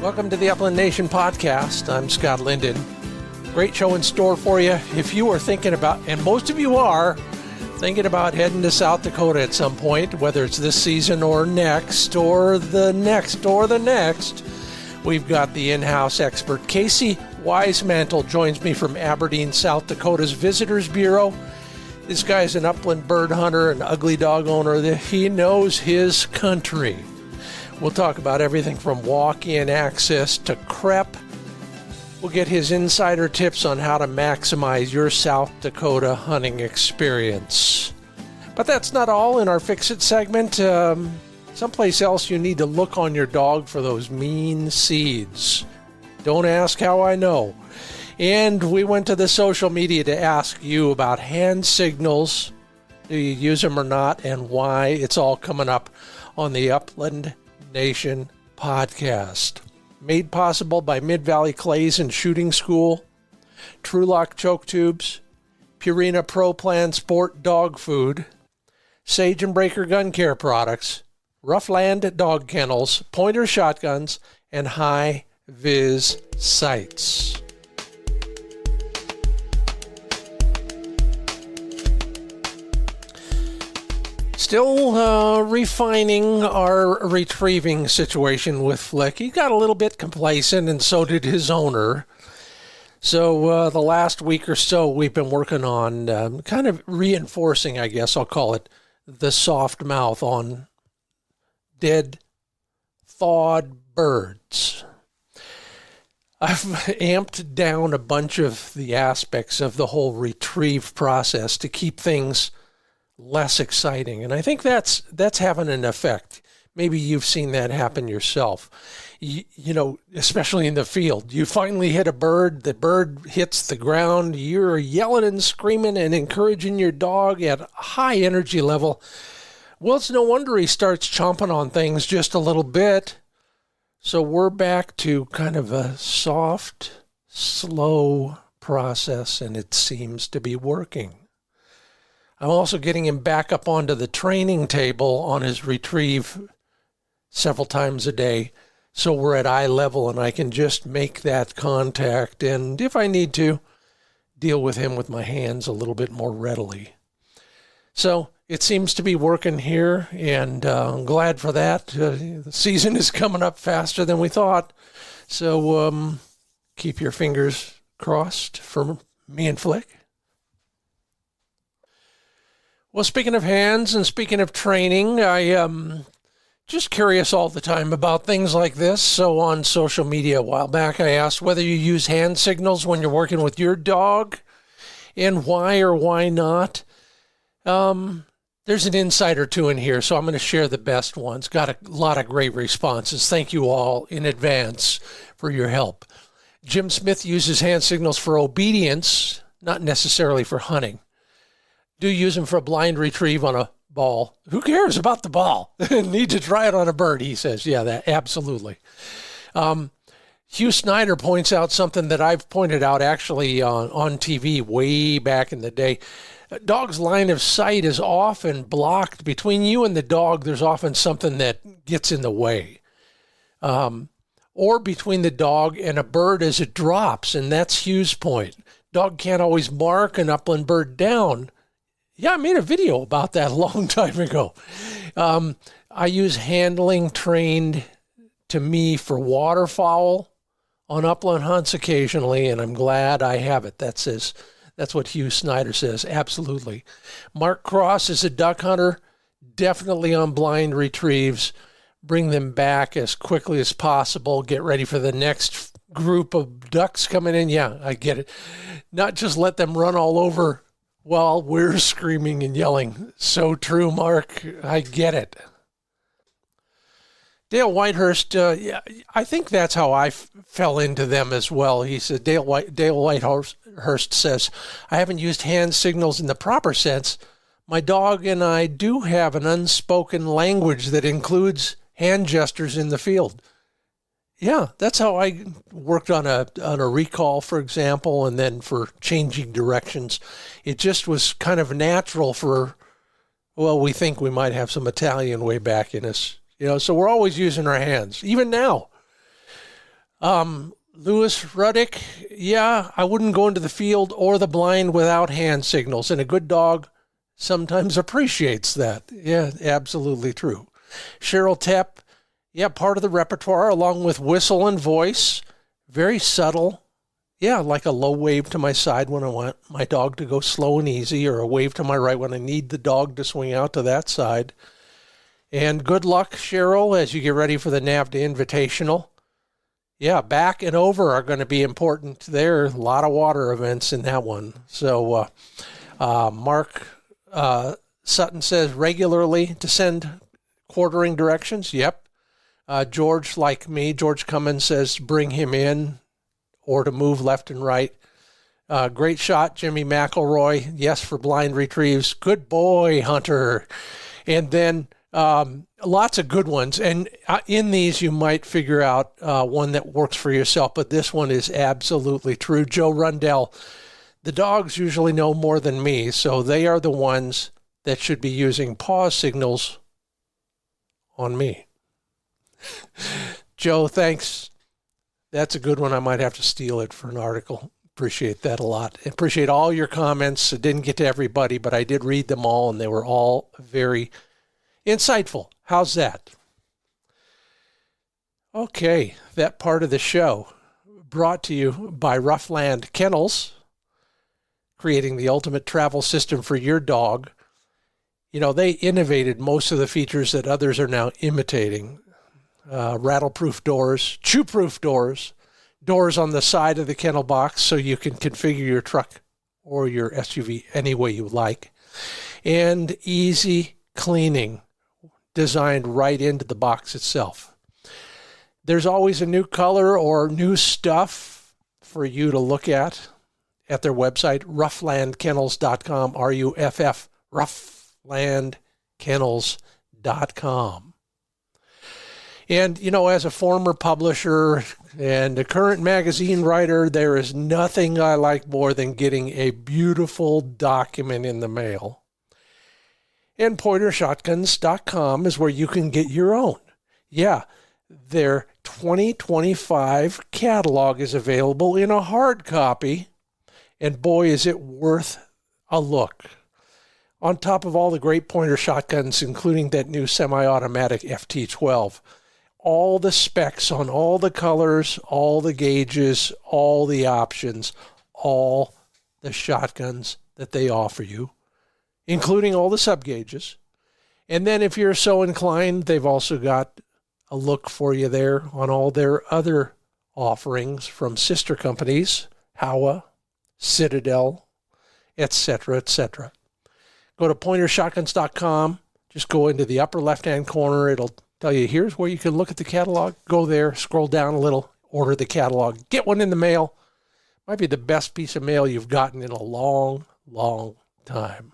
Welcome to the Upland Nation podcast. I'm Scott Linden. Great show in store for you. If you are thinking about, and most of you are, thinking about heading to South Dakota at some point, whether it's this season or next, or the next, we've got the in-house expert. Casey Wisemantle joins me from Aberdeen, South Dakota's Visitors Bureau. This guy's an upland bird hunter, an ugly dog owner. He knows his country. We'll talk about everything from walk-in access to CREP. We'll get his insider tips on how to maximize your South Dakota hunting experience. But that's not all in our Fix It segment. Someplace else you need to look on your dog for those mean seeds. Don't ask how I know. And we went to the social media to ask you about hand signals. Do you use them or not, and why? It's all coming up on the Upland Nation podcast. Made possible by Mid-Valley Clays and Shooting School, TrulockChokes tubes, Purina Pro Plan Sport dog food, Sage and Breaker gun care products, RuffLand dog kennels, Pointer shotguns, and HiViz sights. Still refining our retrieving situation with Flick. He got a little bit complacent, and so did his owner. So the last week or so, we've been working on kind of reinforcing, I guess I'll call it, the soft mouth on dead, thawed birds. I've amped down a bunch of the aspects of the whole retrieve process to keep things less exciting. And I think that's having an effect. Maybe you've seen that happen yourself. You know, especially in the field. You finally hit a bird, the bird hits the ground, you're yelling and screaming and encouraging your dog at a high energy level. Well, it's no wonder he starts chomping on things just a little bit. So we're back to kind of a soft, slow process, and it seems to be working. I'm also getting him back up onto the training table on his retrieve several times a day, so we're at eye level and I can just make that contact, and if I need to, deal with him with my hands a little bit more readily. So it seems to be working here, and I'm glad for that. The season is coming up faster than we thought, so keep your fingers crossed for me and Flick. Well, speaking of hands and speaking of training, I am just curious all the time about things like this. So on social media a while back, I asked whether you use hand signals when you're working with your dog and why or why not. There's an insight or two in here, so I'm going to share the best ones. Got a lot of great responses. Thank you all in advance for your help. Jim Smith uses hand signals for obedience, not necessarily for hunting. Do use them for a blind retrieve on a ball. Who cares about the ball? Need to try it on a bird, he says. Yeah, that absolutely. Hugh Snyder points out something that I've pointed out actually on TV way back in the day. A dog's line of sight is often blocked. Between you and the dog, there's often something that gets in the way. Or between the dog and a bird as it drops, and that's Hugh's point. Dog can't always mark an upland bird down. Yeah, I made a video about that a long time ago. I use handling trained to me for waterfowl on upland hunts occasionally, and I'm glad I have it. That's what Hugh Snyder says, absolutely. Mark Cross is a duck hunter, definitely on blind retrieves. Bring them back as quickly as possible. Get ready for the next group of ducks coming in. Yeah, I get it. Not just let them run all over while we're screaming and yelling. So true, Mark. I get it. Dale Whitehurst, yeah, I think that's how I fell into them as well. He said, Dale Whitehurst says, I haven't used hand signals in the proper sense. My dog and I do have an unspoken language that includes hand gestures in the field. Yeah, that's how I worked on a recall, for example, and then for changing directions. It just was kind of natural for, well, we think we might have some Italian way back in us. You know, so we're always using our hands, even now. Lewis Ruddick, yeah, I wouldn't go into the field or the blind without hand signals, and a good dog sometimes appreciates that. Yeah, absolutely true. Cheryl Tepp, yeah, part of the repertoire along with whistle and voice, very subtle. Yeah, like a low wave to my side when I want my dog to go slow and easy, or a wave to my right when I need the dog to swing out to that side. And good luck, Cheryl, as you get ready for the NAVDA Invitational. Yeah, back and over are going to be important there. A lot of water events in that one. So Mark Sutton says regularly to send quartering directions. Yep. George, like me, George Cummins says bring him in or to move left and right. Great shot, Jimmy McElroy. Yes, for blind retrieves. Good boy, Hunter. And then lots of good ones. And in these, you might figure out one that works for yourself. But this one is absolutely true. Joe Rundell, the dogs usually know more than me, so they are the ones that should be using pause signals on me. Joe, thanks. That's a good one. I might have to steal it for an article. Appreciate that a lot. Appreciate all your comments. I didn't get to everybody, but I did read them all, and they were all very insightful. How's that? Okay, that part of the show brought to you by RuffLand Kennels, creating the ultimate travel system for your dog. You know, they innovated most of the features that others are now imitating. Rattle-proof doors, chew-proof doors, doors on the side of the kennel box so you can configure your truck or your SUV any way you like, and easy cleaning designed right into the box itself. There's always a new color or new stuff for you to look at their website, RuffLandKennels.com, R-U-F-F, RuffLandKennels.com. And, you know, as a former publisher and a current magazine writer, there is nothing I like more than getting a beautiful document in the mail. And PointerShotguns.com is where you can get your own. Yeah, their 2025 catalog is available in a hard copy, and boy, is it worth a look. On top of all the great pointer shotguns, including that new semi-automatic FT12, all the specs on all the colors, all the gauges, all the options, all the shotguns that they offer you, including all the sub-gauges. And then if you're so inclined, they've also got a look for you there on all their other offerings from sister companies, Howa, Citadel, etc., etc. Go to PointerShotguns.com. Just go into the upper left-hand corner. It'll tell you, here's where you can look at the catalog. Go there, scroll down a little, order the catalog. Get one in the mail. Might be the best piece of mail you've gotten in a long, long time.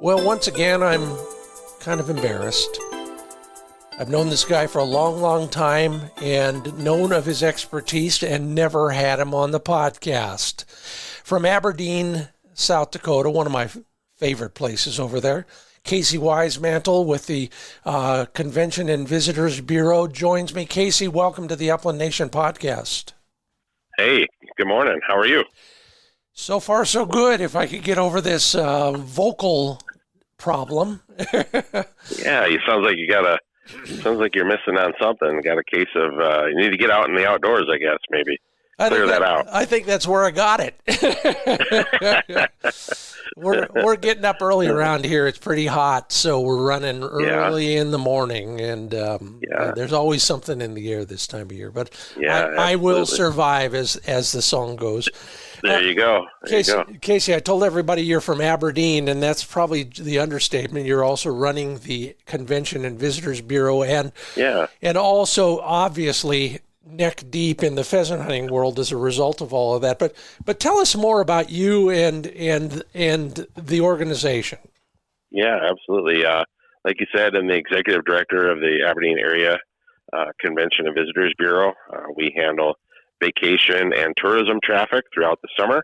Well, once again, I'm kind of embarrassed. I've known this guy for a long, long time and known of his expertise and never had him on the podcast. From Aberdeen, South Dakota, one of my favorite places over there, Casey Wisemantle with the Convention and Visitors Bureau joins me. Casey, welcome to the Upland Nation podcast. Hey, good morning. How are you? So far, so good. If I could get over this vocal problem. Yeah, it sounds like you're missing on something. Got a case of you need to get out in the outdoors, I guess, maybe. Clear that out. I think that's where I got it. We're getting up early around here. It's pretty hot, so we're running early in the morning, and there's always something in the air this time of year. But I will survive, as the song goes. There you go. Casey, I told everybody you're from Aberdeen, and that's probably the understatement. You're also running the Convention and Visitors Bureau, and also obviously neck deep in the pheasant hunting world as a result of all of that. But tell us more about you and the organization. Yeah, absolutely. Like you said, I'm the executive director of the Aberdeen Area Convention and Visitors Bureau. We handle vacation and tourism traffic throughout the summer.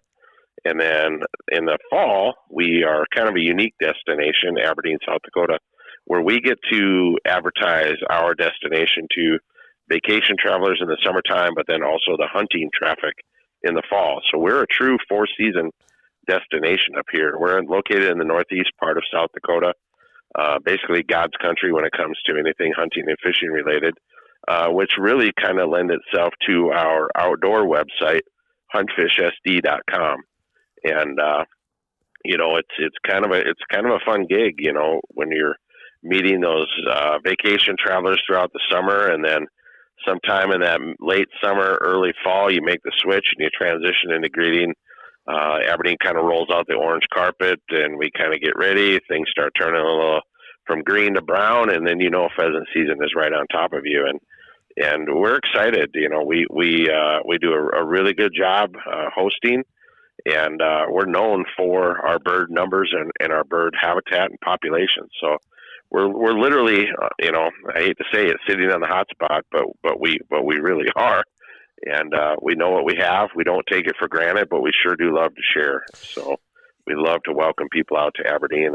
And then in the fall, we are kind of a unique destination, Aberdeen, South Dakota, where we get to advertise our destination to vacation travelers in the summertime, but then also the hunting traffic in the fall. So we're a true four-season destination up here. We're located in the northeast part of South Dakota, basically God's country when it comes to anything hunting and fishing related, which really kind of lend itself to our outdoor website, huntfishsd.com. And it's kind of a fun gig, when you're meeting those vacation travelers throughout the summer, and then sometime in that late summer, early fall, you make the switch and you transition into greeting. Aberdeen kind of rolls out the orange carpet, and we kind of get ready. Things start turning a little from green to brown, and then pheasant season is right on top of you. And we're excited. We do a really good job hosting. And we're known for our bird numbers and our bird habitat and population. So we're literally, I hate to say it, sitting on the hot spot, but we really are. And we know what we have. We don't take it for granted, but we sure do love to share. So we love to welcome people out to Aberdeen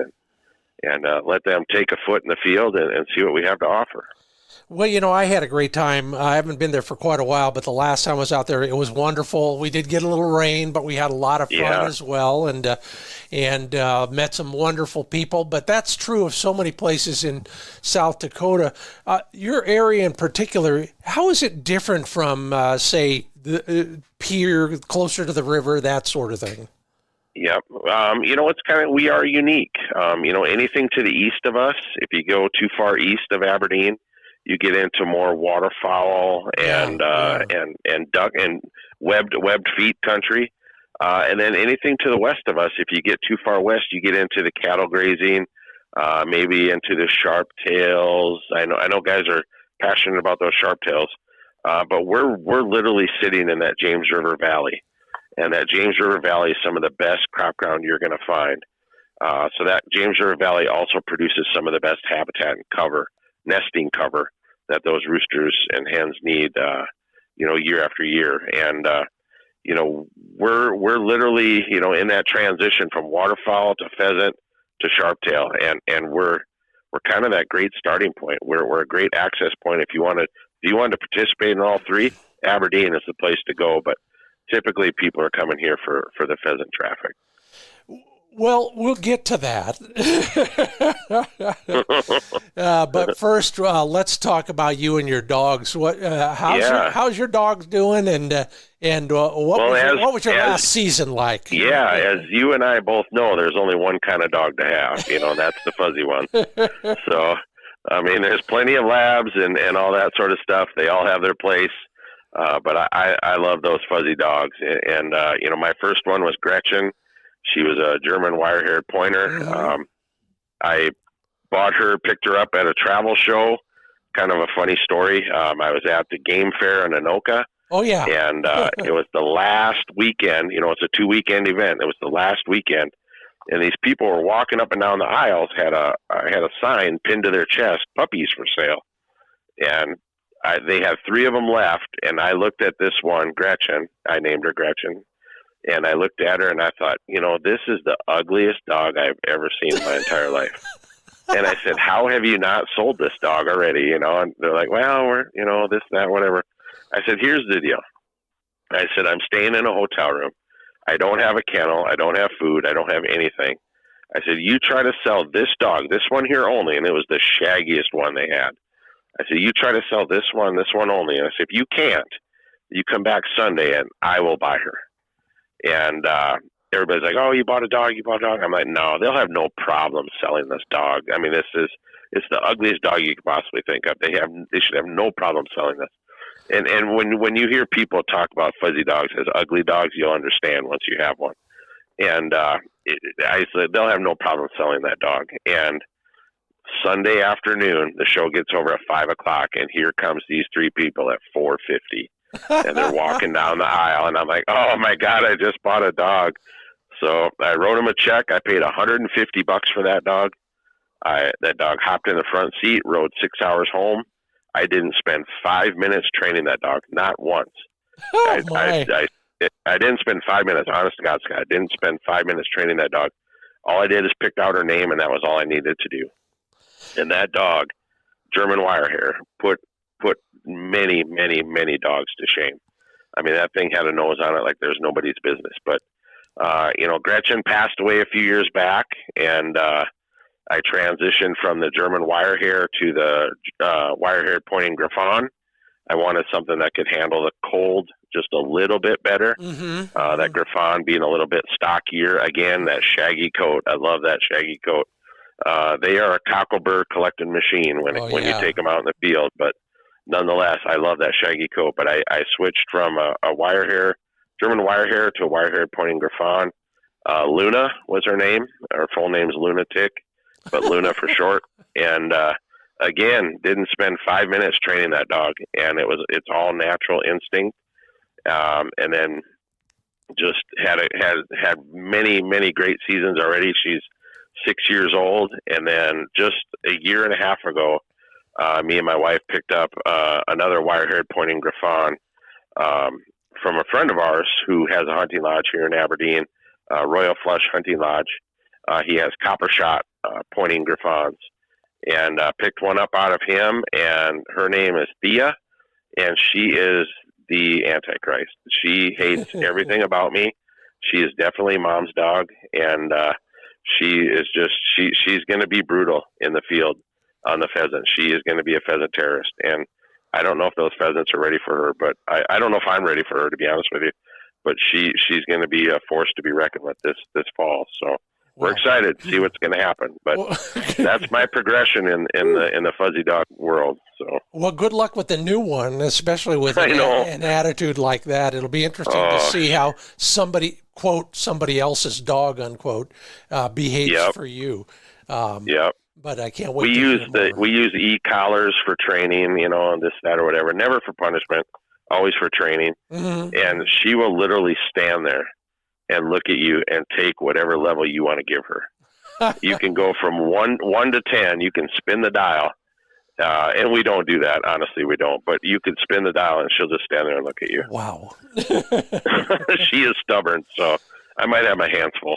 and let them take a foot in the field and see what we have to offer. Well, I had a great time. I haven't been there for quite a while, but the last time I was out there, it was wonderful. We did get a little rain, but we had a lot of fun as well, and met some wonderful people. But that's true of so many places in South Dakota. Your area in particular, how is it different from, say, the pier closer to the river, that sort of thing? Yep. We are unique. Anything to the east of us, if you go too far east of Aberdeen, you get into more waterfowl and duck and webbed feet country. And then anything to the west of us, if you get too far west, you get into the cattle grazing, maybe into the sharp tails. I know guys are passionate about those sharp tails, but we're literally sitting in that James River Valley, and that James River Valley is some of the best crop ground you're going to find. So that James River Valley also produces some of the best habitat and cover, nesting cover, that those roosters and hens need, year after year. And, we're literally, in that transition from waterfowl to pheasant to sharptail. And we're kind of that great starting point. We're a great access point. If you wanted to participate in all three, Aberdeen is the place to go. But typically people are coming here for the pheasant traffic. Well, we'll get to that. But first, let's talk about you and your dogs. How's your dogs doing? And what was your last season like? Yeah, as you and I both know, there's only one kind of dog to have. That's the fuzzy one. So, there's plenty of labs and all that sort of stuff. They all have their place. But I love those fuzzy dogs. And my first one was Gretchen. She was a German wire-haired pointer. Mm-hmm. I picked her up at a travel show. Kind of a funny story. I was at the game fair in Anoka. Oh, yeah. And it was the last weekend. It's a 2-weekend event. It was the last weekend. And these people were walking up and down the aisles, had a sign pinned to their chest, puppies for sale. And they had 3 of them left. And I looked at this one, Gretchen. I named her Gretchen. And I looked at her and I thought, this is the ugliest dog I've ever seen in my entire life. And I said, how have you not sold this dog already? And they're like, well, we're, this, that, whatever. I said, here's the deal. I said, I'm staying in a hotel room. I don't have a kennel. I don't have food. I don't have anything. I said, you try to sell this dog, this one here only. And it was the shaggiest one they had. I said, you try to sell this one only. And I said, if you can't, you come back Sunday and I will buy her. And everybody's like, oh, you bought a dog. I'm like, no, they'll have no problem selling this dog. It's the ugliest dog you could possibly think of. They should have no problem selling this. And when you hear people talk about fuzzy dogs as ugly dogs, you'll understand once you have one. And I said, they'll have no problem selling that dog. And Sunday afternoon, the show gets over at 5:00, and here comes these 3 people at 4:50. And they're walking down the aisle, and I'm like, oh my God, I just bought a dog. So I wrote him a check. I paid $150 for that dog. That dog hopped in the front seat, rode 6 hours home. I didn't spend 5 minutes training that dog, not once. Oh, my. I didn't spend 5 minutes. Honest to God, Scott, I didn't spend 5 minutes training that dog. All I did is picked out her name, and that was all I needed to do. And that dog, German Wirehair, put many, many, many dogs to shame. I mean, that thing had a nose on it like there's nobody's business. But Gretchen passed away a few years back, and I transitioned from the German Wirehair to the wire-haired pointing Griffon. I wanted something that could handle the cold just a little bit better. That Griffon being a little bit stockier. Again, that shaggy coat. I love that shaggy coat. They are a cocklebur collecting machine when you take them out in the field. But nonetheless, I love that shaggy coat. But I switched from a German Wirehair to a wire-haired pointing Griffon. Luna was her name. Her full name's Lunatic, but Luna for short. And again, didn't spend 5 minutes training that dog, and it's all natural instinct. And then just had many, many great seasons already. She's 6 years old, and then just a year and a half ago, me and my wife picked up another wire-haired pointing Griffon from a friend of ours who has a hunting lodge here in Aberdeen, Royal Flush Hunting Lodge. He has copper shot pointing Griffons, and picked one up out of him, and her name is Thea, and she is the Antichrist. She hates everything about me. She is definitely Mom's dog, and she is just she's going to be brutal in the field on the pheasant. She is going to be a pheasant terrorist, and I don't know if those pheasants are ready for her, but I don't know if I'm ready for her, to be honest with you. But she's going to be a force to be reckoned with this fall. So we're excited to see what's going to happen. But that's my progression in the fuzzy dog world. So well, good luck with the new one, especially with an attitude like that. It'll be interesting to see how somebody, quote, somebody else's dog, unquote, behaves for you. But I can't wait. We use e-collars for training, and this, that, or whatever. Never for punishment, always for training. And she will literally stand there and look at you and take whatever level you want to give her. You can go from one to 10. You can spin the dial, and we don't do that. Honestly, we don't. But you can spin the dial, and she'll just stand there and look at you. Wow. She is stubborn, so I might have my hands full.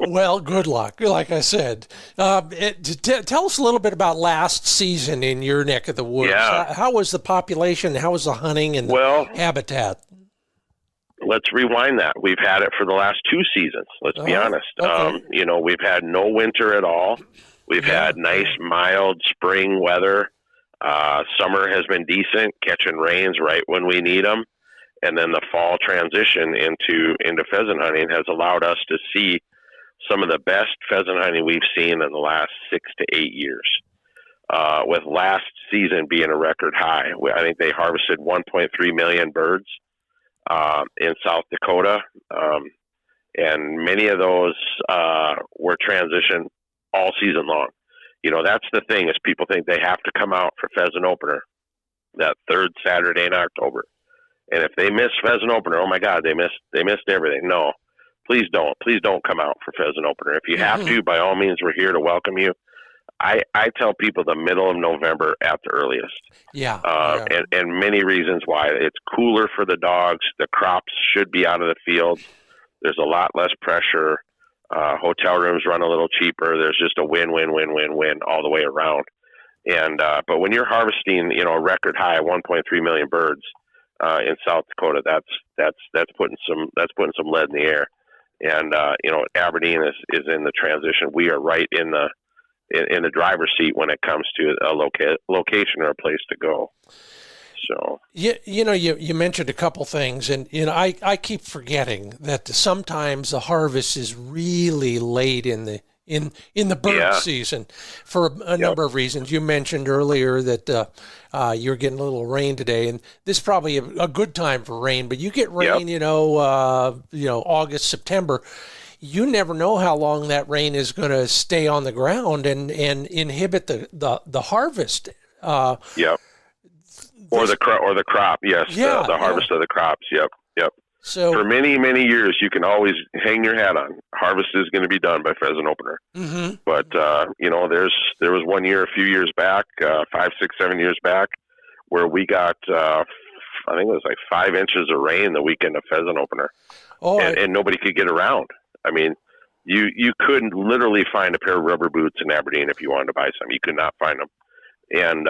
Well, good luck. Like I said, tell us a little bit about last season in your neck of the woods. Yeah. How was the population? How was the hunting and the habitat? Let's rewind that. We've had it for the last 2 seasons. Let's be honest. Okay. We've had no winter at all. We've had nice, mild spring weather. Summer has been decent, catching rains right when we need them. And then the fall transition into pheasant hunting has allowed us to see some of the best pheasant hunting we've seen in the last 6 to 8 years. With last season being a record high, I think they harvested 1.3 million birds in South Dakota, and many of those were transitioned all season long. That's the thing, is people think they have to come out for pheasant opener that third Saturday in October. And if they miss pheasant opener, oh my God, they missed everything. No, please don't come out for pheasant opener. If you have to, by all means, we're here to welcome you. I tell people the middle of November at the earliest. And many reasons why. It's cooler for the dogs. The crops should be out of the field. There's a lot less pressure. Hotel rooms run a little cheaper. There's just a win all the way around. And but when you're harvesting, a record high 1.3 million birds in South Dakota, that's putting some lead in the air. And Aberdeen is in the transition. We are right in the driver's seat when it comes to a location or a place to go. So you mentioned a couple things, and I keep forgetting that sometimes the harvest is really late in the bird season for a number of reasons. You mentioned earlier that you're getting a little rain today, and this is probably a good time for rain. But you get rain, August, September. You never know how long that rain is going to stay on the ground and inhibit the harvest. Or the crop. Yes. The harvest of the crops. Yep. So for many, many years, you can always hang your hat on. Harvest is going to be done by pheasant opener. But, there was one year, a few years back, 5, 6, 7 years back, where we got I think it was like 5 inches of rain the weekend of pheasant opener, Oh, and nobody could get around. I mean, you couldn't literally find a pair of rubber boots in Aberdeen if you wanted to buy some. You could not find them. And,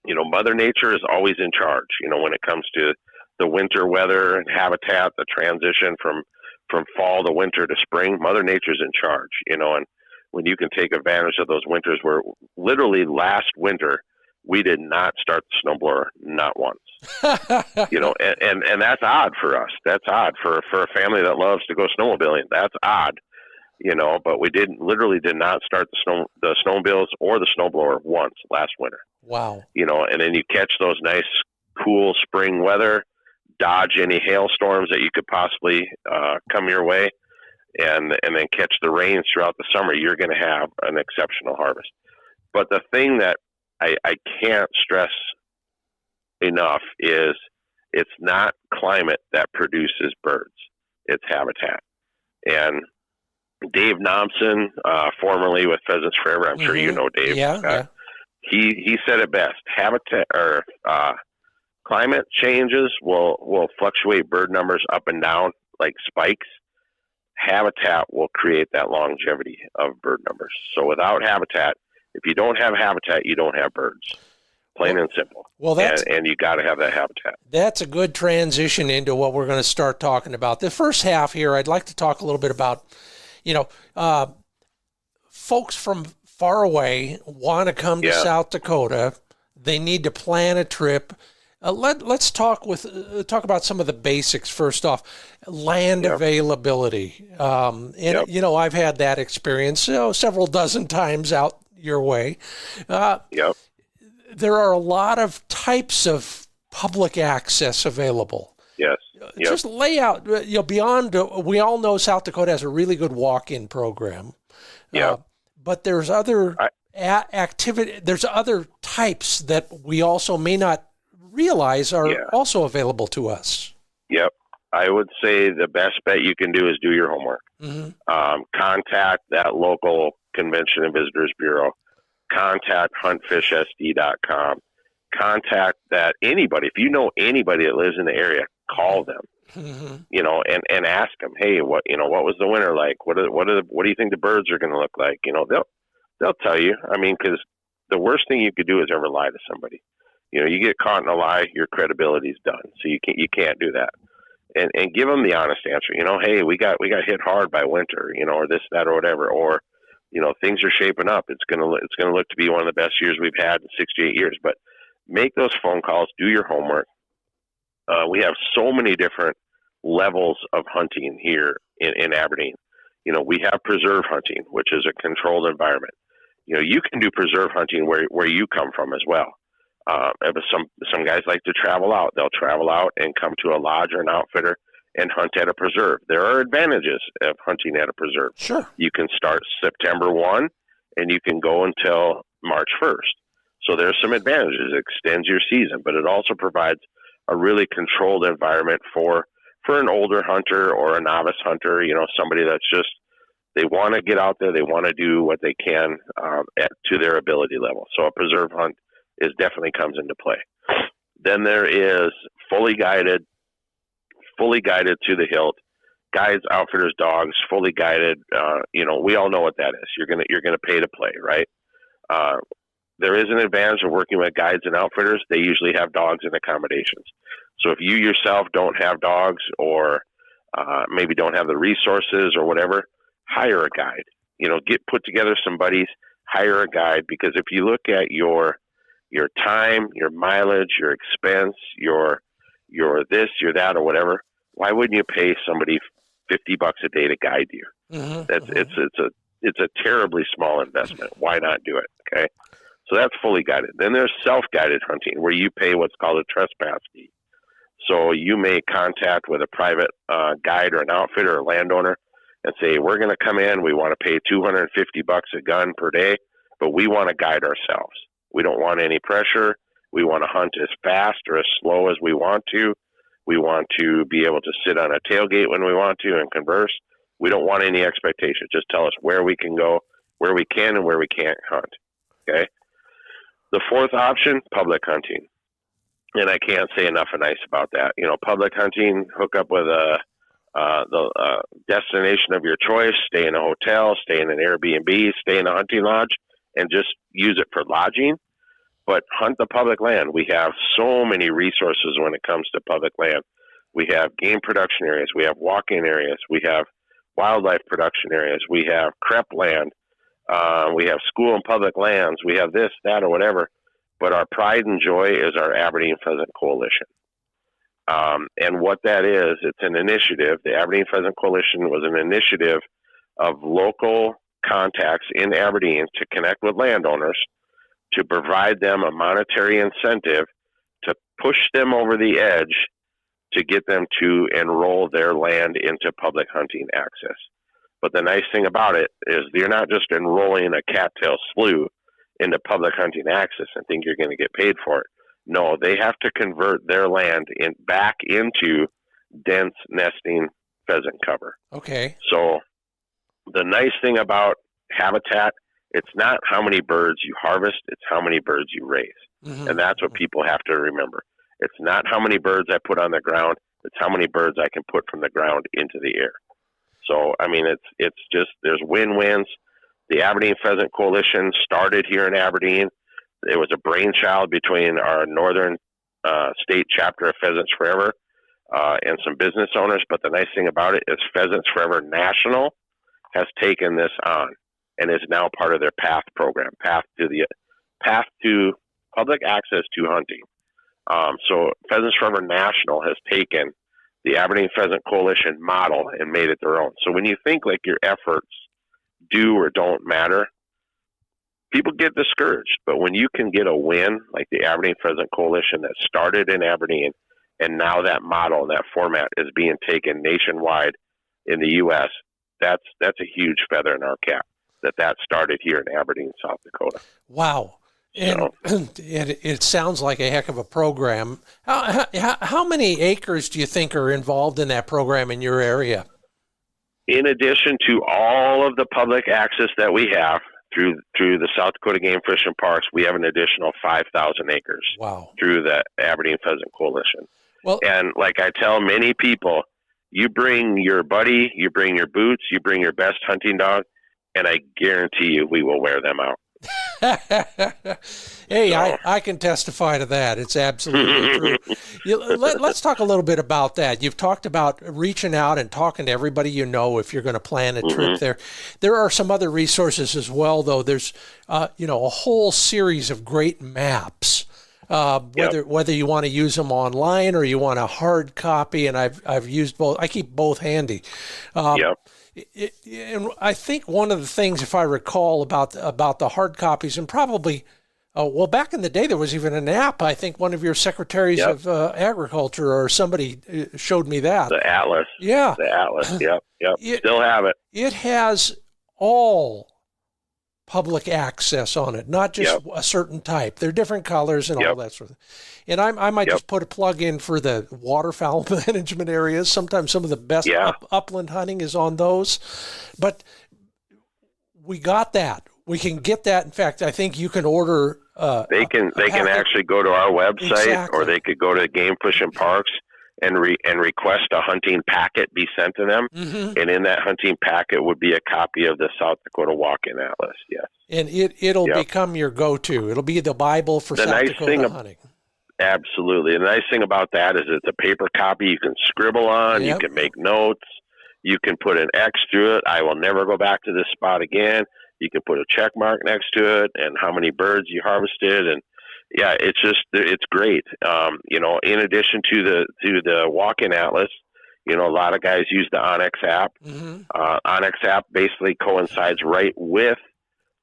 Mother Nature is always in charge, when it comes to the winter weather and habitat, the transition from fall to winter to spring. Mother Nature's in charge, and when you can take advantage of those winters where literally last winter, we did not start the snowblower, not once. And that's odd for us. That's odd for a family that loves to go snowmobiling. That's odd, but we did not start the snowmobiles or the snowblower once last winter. Wow. And then you catch those nice, cool spring weather, dodge any hailstorms that you could possibly come your way, and then catch the rains throughout the summer. You're going to have an exceptional harvest. But the thing that I can't stress enough is it's not climate that produces birds. It's habitat. And Dave Nomsen, formerly with Pheasants Forever, I'm sure you know Dave. Yeah. He said it best. Habitat or climate changes will fluctuate bird numbers up and down like spikes. Habitat will create that longevity of bird numbers. So without habitat, if you don't have habitat, you don't have birds. Plain and simple. Well, and you got to have that habitat. That's a good transition into what we're going to start talking about. The first half here, I'd like to talk a little bit about, folks from far away want to come to South Dakota. They need to plan a trip. Let's talk about some of the basics first off. Land availability. I've had that experience several dozen times out your way. There are a lot of types of public access available. Yes. Just lay out, beyond, we all know South Dakota has a really good walk-in program. But there's other there's other types that we also may not realize are also available to us. Yep. I would say the best bet you can do is do your homework. Contact that local Convention and Visitors Bureau. Contact huntfishsd.com. Contact that anybody. If you know anybody that lives in the area, call them. And ask them, hey, what was the winter like? What do you think the birds are going to look like? They'll tell you. I mean, because the worst thing you could do is ever lie to somebody. You get caught in a lie, your credibility's done. So you can't do that. And give them the honest answer. Hey, we got hit hard by winter. Or this, that, or whatever. Or things are shaping up. It's gonna look to be one of the best years we've had in 68 years. But make those phone calls. Do your homework. We have so many different levels of hunting here in Aberdeen. We have preserve hunting, which is a controlled environment. You can do preserve hunting where you come from as well. Some guys like to travel out. They'll travel out and come to a lodge or an outfitter and hunt at a preserve. There are advantages of hunting at a preserve. Sure. You can start September 1 and you can go until March 1st. So there's some advantages. It extends your season, but it also provides a really controlled environment for an older hunter or a novice hunter, somebody that's just, they want to get out there. They want to do what they can to their ability level. So a preserve hunt definitely comes into play. Then there is fully guided to the hilt, guides, outfitters, dogs, fully guided. We all know what that is. You're gonna pay to play, right? There is an advantage of working with guides and outfitters. They usually have dogs and accommodations. So if you yourself don't have dogs or maybe don't have the resources or whatever, hire a guide. Put together some buddies, hire a guide, because if you look at your time, your mileage, your expense, your this, your that, or whatever, why wouldn't you pay somebody $50 a day to guide you? It's a terribly small investment. Why not do it? Okay. So that's fully guided. Then there's self-guided hunting where you pay what's called a trespass fee. So you may contact with a private guide or an outfitter or landowner and say, we're going to come in. We want to pay $250 a gun per day, but we want to guide ourselves. We don't want any pressure. We want to hunt as fast or as slow as we want to. We want to be able to sit on a tailgate when we want to and converse. We don't want any expectation. Just tell us where we can go, where we can and where we can't hunt. Okay. The fourth option, public hunting. And I can't say enough nice about that. Public hunting, hook up with the destination of your choice, stay in a hotel, stay in an Airbnb, stay in a hunting lodge, and just use it for lodging. But hunt the public land. We have so many resources when it comes to public land. We have game production areas. We have walk-in areas. We have wildlife production areas. We have crep land. We have school and public lands. We have this, that, or whatever. But our pride and joy is our Aberdeen Pheasant Coalition. And what that is, it's an initiative. The Aberdeen Pheasant Coalition was an initiative of local contacts in Aberdeen to connect with landowners, to provide them a monetary incentive to push them over the edge to get them to enroll their land into public hunting access. But the nice thing about it is you're not just enrolling a cattail slough into public hunting access and think you're going to get paid for it. No, they have to convert their land back into dense nesting pheasant cover. Okay. So the nice thing about habitat, it's not how many birds you harvest, it's how many birds you raise. Mm-hmm. And that's what people have to remember. It's not how many birds I put on the ground, it's how many birds I can put from the ground into the air. So, I mean, it's just, there's win-wins. The Aberdeen Pheasant Coalition started here in Aberdeen. It was a brainchild between our northern state chapter of Pheasants Forever and some business owners. But the nice thing about it is Pheasants Forever National has taken this on and is now part of their PATH program, Path to Public Access to Hunting. So Pheasants Forever National has taken the Aberdeen Pheasant Coalition model and made it their own. So when you think like your efforts do or don't matter, people get discouraged. But when you can get a win like the Aberdeen Pheasant Coalition that started in Aberdeen, and now that model and that format is being taken nationwide in the U.S., that's a huge feather in our cap that started here in Aberdeen, South Dakota. Wow. And it sounds like a heck of a program. How many acres do you think are involved in that program in your area? In addition to all of the public access that we have through the South Dakota Game Fish and Parks, we have an additional 5,000 acres. Wow. Through the Aberdeen Pheasant Coalition. Well, and like I tell many people, you bring your buddy, you bring your boots, you bring your best hunting dog, and I guarantee you we will wear them out. Hey, so. I can testify to that. It's absolutely true. Let's talk a little bit about that. You've talked about reaching out and talking to everybody you know if you're going to plan a trip there. There are some other resources as well, though. There's a whole series of great maps. Whether you want to use them online or you want a hard copy, and I've used both. I keep both handy. And I think one of the things, if I recall, about the hard copies, and probably, back in the day there was even an app. I think one of your secretaries of agriculture or somebody showed me that. The Atlas. Yeah. The Atlas. Yep. Still have it. It has all public access on it, not just a certain type. They're different colors and all that sort of thing. And I might just put a plug in for the waterfowl management areas. Sometimes some of the best upland hunting is on those. But we got that. We can get that. In fact, I think you can order. They can actually go to our website, or they could go to Game Fish and Parks and request a hunting packet be sent to them. Mm-hmm. And in that hunting packet would be a copy of the South Dakota Walk-In Atlas. Yes. And it'll become your go-to. It'll be the Bible for South Dakota hunting. Absolutely. The nice thing about that is it's a paper copy you can scribble on. You can make notes. You can put an X through it. I will never go back to this spot again. You can put a check mark next to it and how many birds you harvested. And it's great. In addition to the Walk-In Atlas, a lot of guys use the Onyx app. Mm-hmm. Onyx app basically coincides right with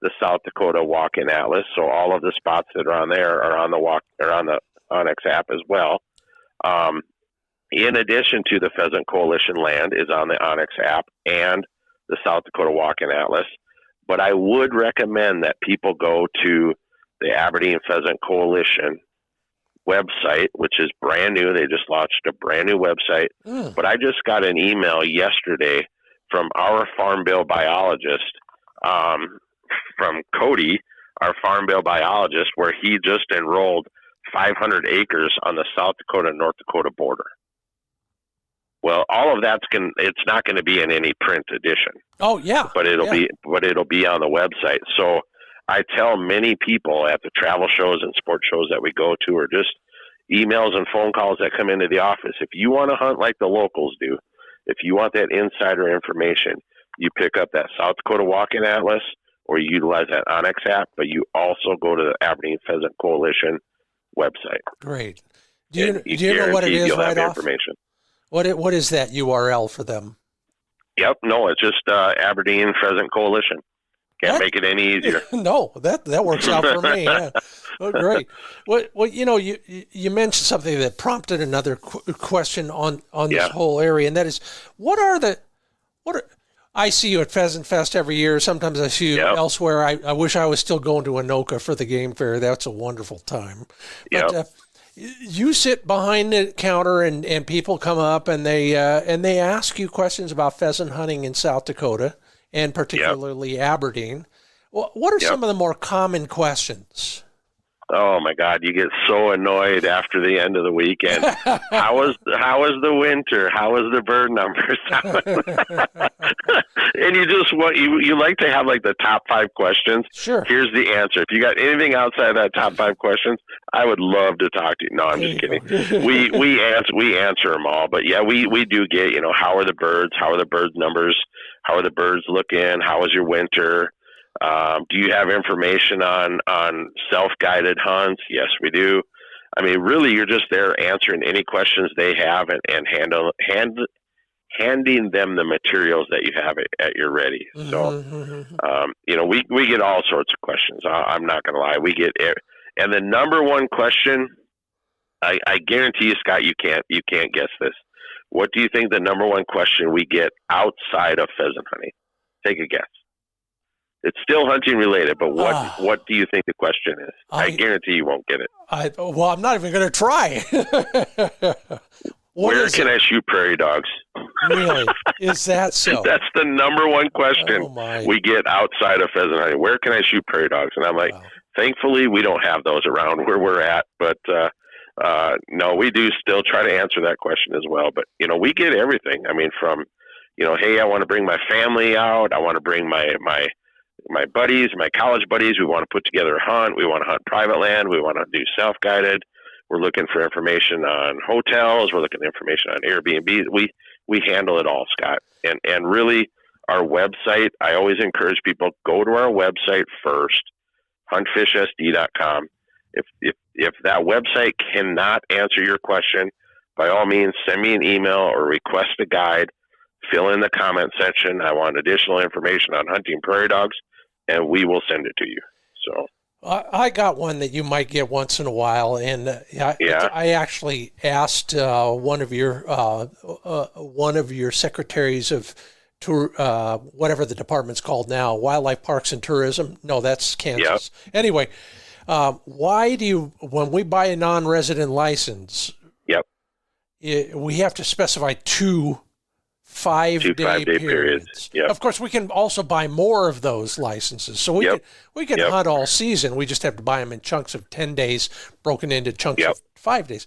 the South Dakota Walk-In Atlas. So all of the spots that are on there are on the Onyx app as well. In addition to the Pheasant Coalition land is on the Onyx app and the South Dakota Walk-In Atlas. But I would recommend that people go to the Aberdeen Pheasant Coalition website, which is brand new. They just launched a brand new website. But I just got an email yesterday from our farm bill biologist, from Cody, our farm bill biologist, where he just enrolled 500 acres on the South Dakota, North Dakota border. Well, all of it's not going to be in any print edition. Oh yeah. But it'll be on the website. So I tell many people at the travel shows and sport shows that we go to, or just emails and phone calls that come into the office, if you want to hunt like the locals do, if you want that insider information, you pick up that South Dakota Walk-In Atlas, or you utilize that Onyx app, but you also go to the Aberdeen Pheasant Coalition website. Great. Do you know what it is right off? Information. What is that URL for them? Yep. No, it's just Aberdeen Pheasant Coalition. Can't make it any easier. No, that works out for me. Yeah. Oh, great. Well, you mentioned something that prompted another question on this whole area, and that is, I see you at Pheasant Fest every year. Sometimes I see you elsewhere. I wish I was still going to Anoka for the game fair. That's a wonderful time. But, you sit behind the counter and people come up and they ask you questions about pheasant hunting in South Dakota and particularly Aberdeen. Well, what are some of the more common questions? Oh my God, you get so annoyed after the end of the weekend. How was the winter? How was the bird numbers? And you like to have like the top 5 questions. Sure. Here's the answer. If you got anything outside that top 5 questions, I would love to talk to you. No, I'm just kidding. we answer them all, but yeah, we do get, how are the birds? How are the bird numbers? How are the birds looking? How was your winter? Do you have information on self-guided hunts? Yes, we do. I mean, really, you're just there answering any questions they have and handing them the materials that you have at your ready. So, we get all sorts of questions. I'm not going to lie. We get and the number one question, I guarantee you, Scott, you can't guess this. What do you think the number one question we get outside of pheasant hunting? Take a guess. It's still hunting related, but what do you think the question is? I guarantee you won't get it. I'm not even going to try. Where can I shoot prairie dogs? Really? Is that so? That's the number one question we get outside of pheasant hunting. Where can I shoot prairie dogs? And I'm like, thankfully, we don't have those around where we're at. But no, we do still try to answer that question as well. But, we get everything. I mean, from, hey, I want to bring my family out. I want to bring my buddies, my college buddies. We want to put together a hunt. We want to hunt private land. We want to do self-guided. We're looking for information on hotels. We're looking for information on Airbnb. We handle it all, Scott. And really, our website, I always encourage people, go to our website first, huntfishsd.com. If that website cannot answer your question, by all means, send me an email or request a guide. Fill in the comment section. I want additional information on hunting prairie dogs, and we will send it to you. So I got one that you might get once in a while, and I actually asked one of your secretaries of whatever the department's called now, Wildlife Parks and Tourism. No, that's Kansas. Yep. Anyway, why do when we buy a non-resident license? Yep. We have to specify 2 5-day periods. Yep. Of course, we can also buy more of those licenses. So we can hunt all season. We just have to buy them in chunks of 10 days, broken into chunks of 5 days.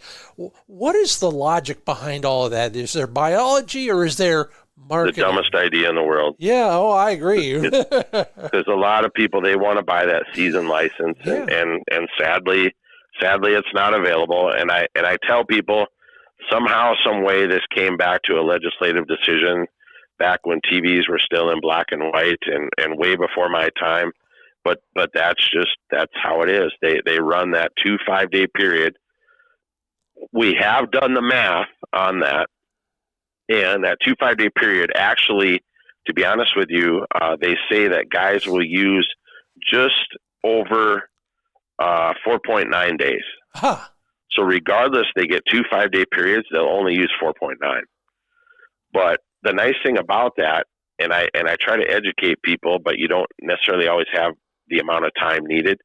What is the logic behind all of that? Is there biology or is there marketing? The dumbest idea in the world. Yeah, I agree. There's a lot of people, they want to buy that season license, and sadly it's not available. And I tell people, somehow, some way, this came back to a legislative decision back when TVs were still in black and white and way before my time. But that's how it is. They run that 2 5-day period. We have done the math on that, and that 2 5-day period actually, to be honest with you, they say that guys will use just over 4.9 days. Huh. So regardless, they get 2 5-day periods, they'll only use 4.9. But the nice thing about that, and I try to educate people, but you don't necessarily always have the amount of time needed,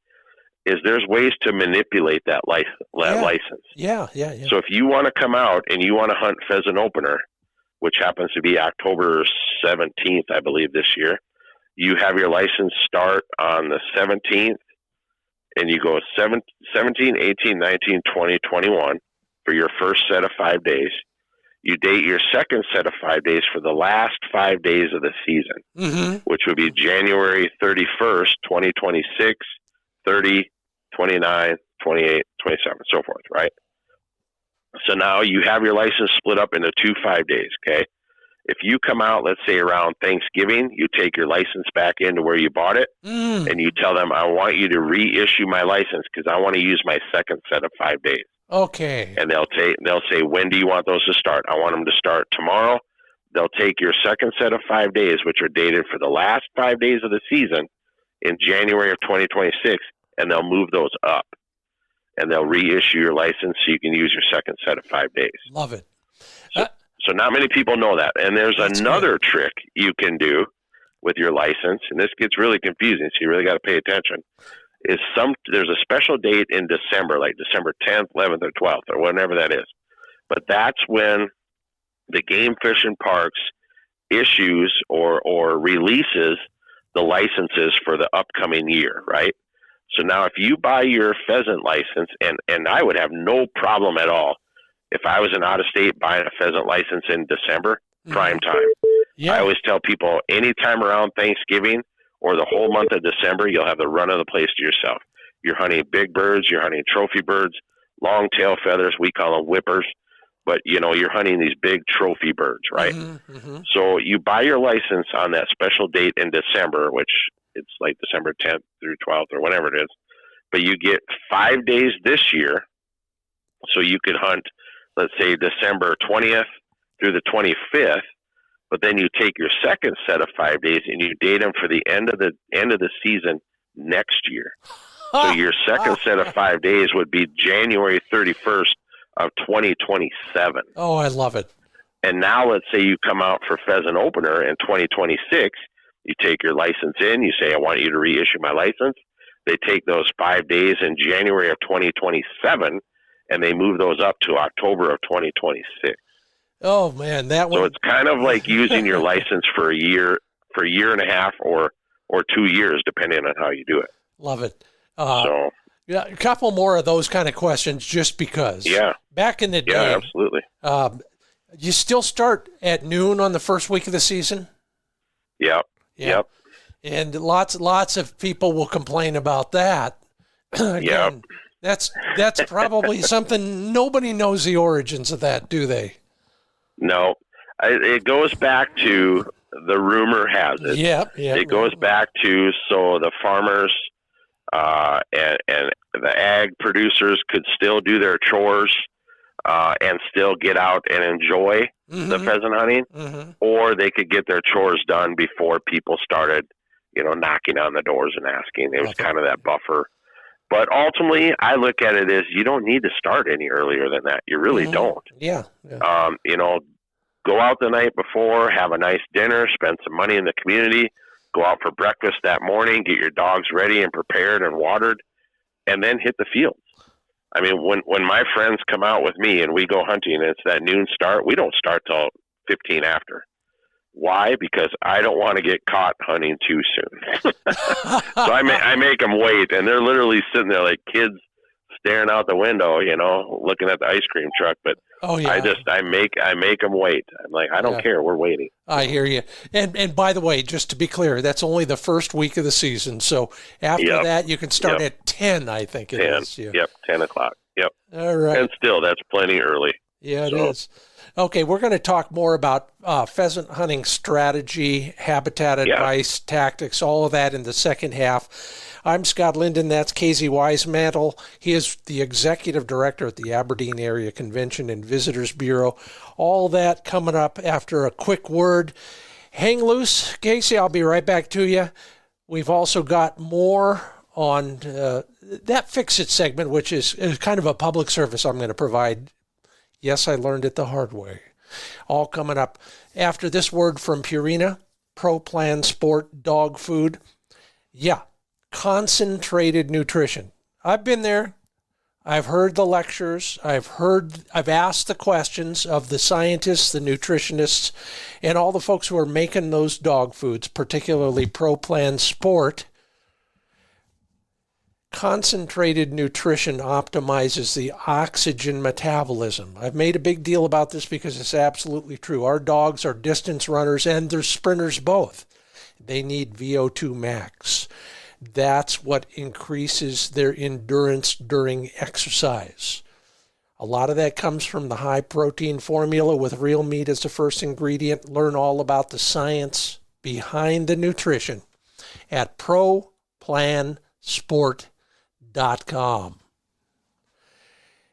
is there's ways to manipulate that license. Yeah. So if you want to come out and you want to hunt pheasant opener, which happens to be October 17th, I believe, this year, you have your license start on the 17th, and you go 17, 18, 19, 20, 21 for your first set of 5 days. You date your second set of 5 days for the last 5 days of the season, which would be January 31st, 2026, 30, 29, 28, 27, so forth, right? So now you have your license split up into 2 5 days, okay? If you come out, let's say around Thanksgiving, you take your license back into where you bought it, and you tell them, I want you to reissue my license because I want to use my second set of 5 days. Okay. And they'll say, when do you want those to start? I want them to start tomorrow. They'll take your second set of 5 days, which are dated for the last 5 days of the season in January of 2026, and they'll move those up. And they'll reissue your license so you can use your second set of 5 days. Love it. So not many people know that. And there's another trick you can do with your license, and this gets really confusing, so you really got to pay attention. There's a special date in December, like December 10th, 11th, or 12th, or whatever that is. But that's when the Game Fish and Parks issues or releases the licenses for the upcoming year, right? So now if you buy your pheasant license, and I would have no problem at all if I was in out of state buying a pheasant license in December, prime time. Yeah. I always tell people anytime around Thanksgiving or the whole month of December, you'll have the run of the place to yourself. You're hunting big birds, you're hunting trophy birds, long tail feathers, we call them whippers, but you're hunting these big trophy birds, right? So you buy your license on that special date in December, which it's like December 10th through 12th or whatever it is, but you get 5 days this year, so you could hunt, let's say, December 20th through the 25th, but then you take your second set of 5 days and you date them for the end of the season next year. So your second set of 5 days would be January 31st of 2027. Oh, I love it. And now let's say you come out for pheasant opener in 2026, you take your license in, you say, I want you to reissue my license. They take those 5 days in January of 2027 and they move those up to October of 2026. Oh man, that one. So it's kind of like using your license for a year and a half, or 2 years, depending on how you do it. Love it. Yeah, a couple more of those kind of questions, just because. Yeah. Back in the day. Yeah, absolutely. You still start at noon on the first week of the season? Yep. Yeah. Yep. And lots of people will complain about that. Again, that's probably something nobody knows the origins of that, do they? No, it goes back to the rumor has it. It goes back to so the farmers and the ag producers could still do their chores and still get out and enjoy the pheasant hunting, or they could get their chores done before people started, knocking on the doors and asking. It was kind of that buffer. But ultimately, I look at it as you don't need to start any earlier than that. You really don't. Yeah. Go out the night before, have a nice dinner, spend some money in the community, go out for breakfast that morning, get your dogs ready and prepared and watered, and then hit the fields. I mean, when my friends come out with me and we go hunting and it's that noon start, we don't start till 15 after. Why? Because I don't want to get caught hunting too soon. So I make them wait, and they're literally sitting there like kids staring out the window, looking at the ice cream truck. But I make them wait. I'm like, I don't care. We're waiting. I hear you. And by the way, just to be clear, that's only the first week of the season. So after that, you can start at 10, I think it is. Yeah. Yep, 10 o'clock. Yep. All right. And still, that's plenty early. Yeah, it is. Okay, we're going to talk more about pheasant hunting strategy, habitat advice, tactics, all of that in the second half. I'm Scott Linden. That's Casey Wisemantle. He is the executive director at the Aberdeen Area Convention and Visitors Bureau. All that coming up after a quick word. Hang loose, Casey. I'll be right back to you. We've also got more on that Fix It segment, which is kind of a public service I'm going to provide. Yes, I learned it the hard way. All coming up after this word from Purina Pro Plan Sport dog food. Yeah, concentrated nutrition. I've been there. I've heard the lectures. I've asked the questions of the scientists, the nutritionists, and all the folks who are making those dog foods, particularly Pro Plan Sport. Concentrated nutrition optimizes the oxygen metabolism. I've made a big deal about this because it's absolutely true. Our dogs are distance runners and they're sprinters both. They need VO2 max. That's what increases their endurance during exercise. A lot of that comes from the high protein formula with real meat as the first ingredient. Learn all about the science behind the nutrition at ProPlanSport.com.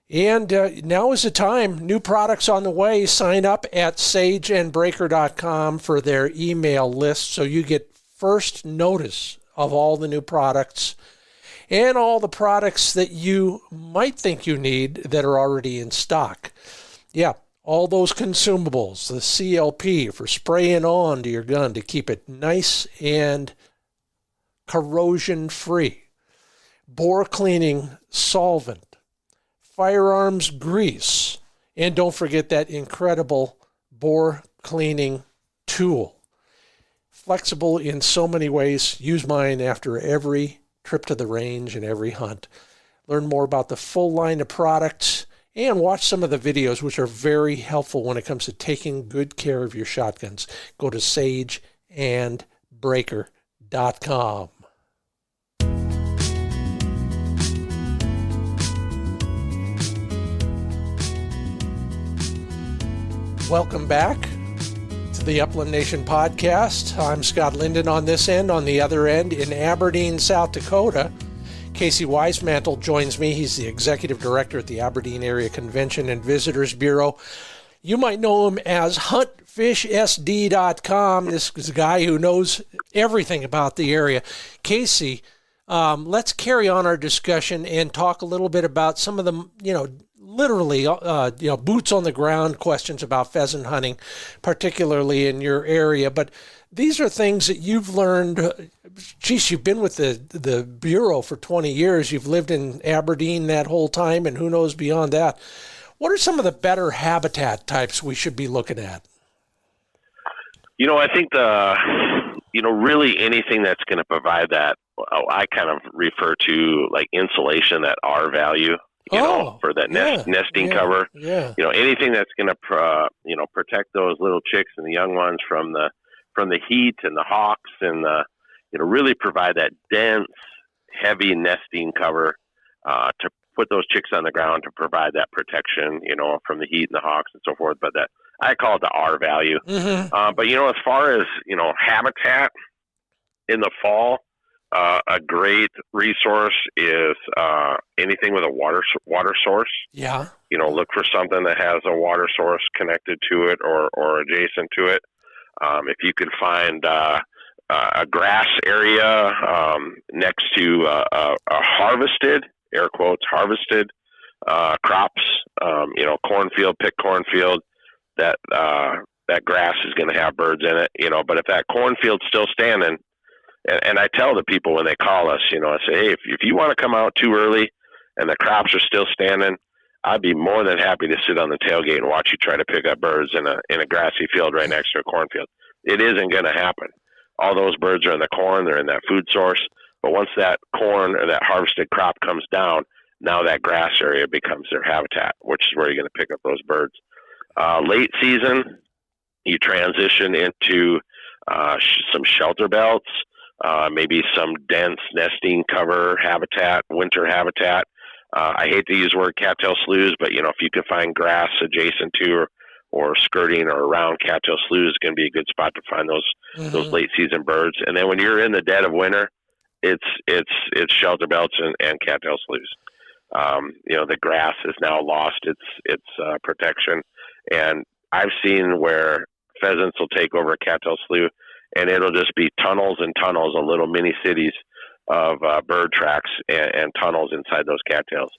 And now is the time. New products on the way. Sign up at sageandbreaker.com for their email list so you get first notice of all the new products and all the products that you might think you need that are already in stock. Yeah, all those consumables, the CLP for spraying on to your gun to keep it nice and corrosion-free. Bore cleaning solvent, firearms grease, and don't forget that incredible bore cleaning tool. Flexible in so many ways. Use mine after every trip to the range and every hunt. Learn more about the full line of products and watch some of the videos, which are very helpful when it comes to taking good care of your shotguns. Go to sageandbreaker.com. Welcome back to the Upland Nation podcast. I'm Scott Linden on this end. On the other end, in Aberdeen, South Dakota, Casey Weismantel joins me. He's the executive director at the Aberdeen Area Convention and Visitors Bureau. You might know him as huntfishsd.com. This is a guy who knows everything about the area. Casey, let's carry on our discussion and talk a little bit about some of the, literally, boots on the ground questions about pheasant hunting, particularly in your area. But these are things that you've learned. You've been with the Bureau for 20 years. You've lived in Aberdeen that whole time, and who knows beyond that. What are some of the better habitat types we should be looking at? I think really anything that's going to provide that, I kind of refer to like insulation, that R value. For that nesting cover. Yeah. Anything that's going to, protect those little chicks and the young ones from the heat and the hawks, and really provide that dense, heavy nesting cover to put those chicks on the ground to provide that protection, from the heat and the hawks and so forth. But that I call it the R value. Mm-hmm. But as far as habitat in the fall. A great resource is anything with a water source. Yeah. Look for something that has a water source connected to it or adjacent to it. If you can find a grass area next to a harvested, air quotes, harvested crops, cornfield, pick cornfield, that grass is going to have birds in it. But if that cornfield's still standing, and I tell the people when they call us, I say, hey, if you want to come out too early and the crops are still standing, I'd be more than happy to sit on the tailgate and watch you try to pick up birds in a grassy field right next to a cornfield. It isn't going to happen. All those birds are in the corn. They're in that food source. But once that corn or that harvested crop comes down, now that grass area becomes their habitat, which is where you're going to pick up those birds. Late season, you transition into some shelter belts. Maybe some dense nesting cover habitat, winter habitat. I hate to use the word cattail sloughs, but if you can find grass adjacent to or skirting or around cattail sloughs, it's going to be a good spot to find those late season birds. And then when you're in the dead of winter, it's shelter belts and cattail sloughs. The grass has now lost its protection, and I've seen where pheasants will take over a cattail slough, and it'll just be tunnels and tunnels of little mini cities of bird tracks and tunnels inside those cattails.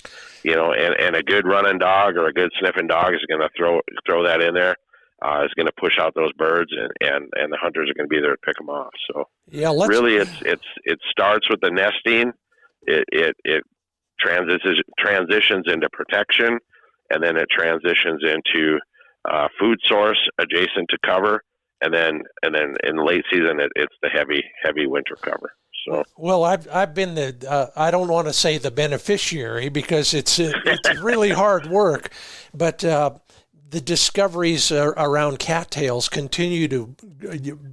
And a good running dog or a good sniffing dog is going to throw that in there. Is going to push out those birds, and the hunters are going to be there to pick them off. So really, it starts with the nesting. It transitions into protection, and then it transitions into food source adjacent to cover. And then in the late season, it's the heavy winter cover. So well, I've been the I don't want to say the beneficiary because it's really hard work, but the discoveries around cattails continue to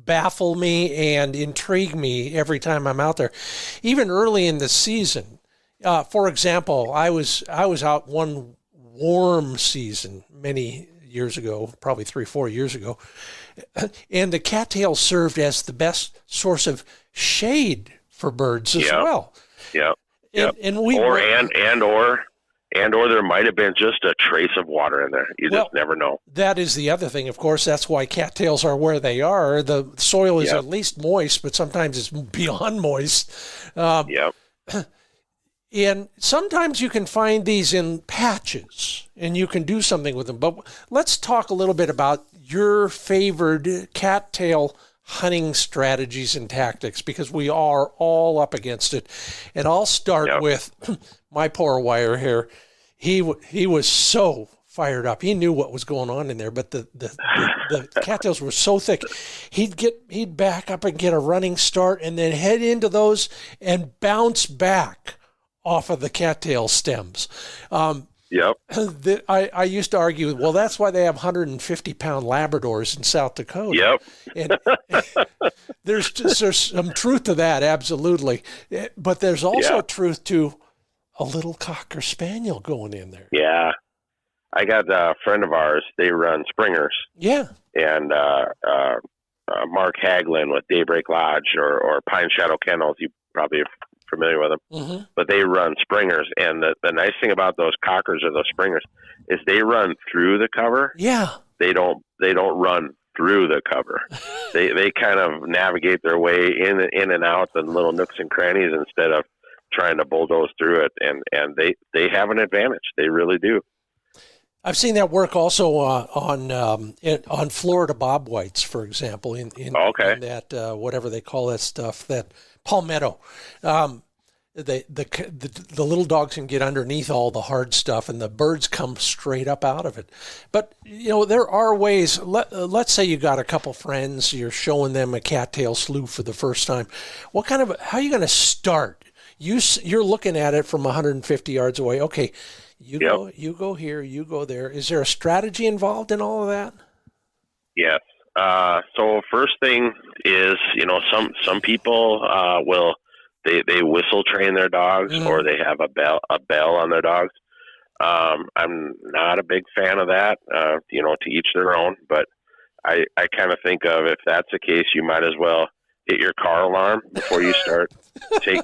baffle me and intrigue me every time I'm out there, even early in the season. For example, I was out one warm season many years ago, probably 3-4 years ago, and the cattails served as the best source of shade for birds as well. Yeah. And we or there might have been just a trace of water in there. You just never know. That is the other thing, of course. That's why cattails are where they are. The soil is at least moist, but sometimes it's beyond moist. And sometimes you can find these in patches, and you can do something with them. But let's talk a little bit about your favored cattail hunting strategies and tactics, because we are all up against it. And I'll start with my poor wire here. He was so fired up. He knew what was going on in there, but the cattails were so thick. He'd back up and get a running start, and then head into those and bounce back off of the cattail stems. I used to argue, well, that's why they have 150-pound Labradors in South Dakota. And there's some truth to that, absolutely. But there's also truth to a little Cocker Spaniel going in there. Yeah. I got a friend of ours, they run Springers. Yeah. And Mark Haglin with Daybreak Lodge or Pine Shadow Kennels, you probably are familiar with them. Mm-hmm. But they run Springers. And the nice thing about those Cockers or those Springers is they run through the cover. Yeah. They don't run through the cover. they kind of navigate their way in and out the little nooks and crannies instead of trying to bulldoze through it, and they have an advantage. They really do. I've seen that work also on Florida bobwhites, for example, in that whatever they call that stuff, that palmetto. The little dogs can get underneath all the hard stuff, and the birds come straight up out of it. But there are ways. Let's say you got a couple friends, you're showing them a cattail slough for the first time. How are you going to start? You're looking at it from 150 yards away. Okay, you go here, you go there. Is there a strategy involved in all of that? Yes. So first thing is, some people will they whistle train their dogs, or they have a bell on their dogs. I'm not a big fan of that. To each their own. But I kind of think of, if that's the case, you might as well hit your car alarm before you start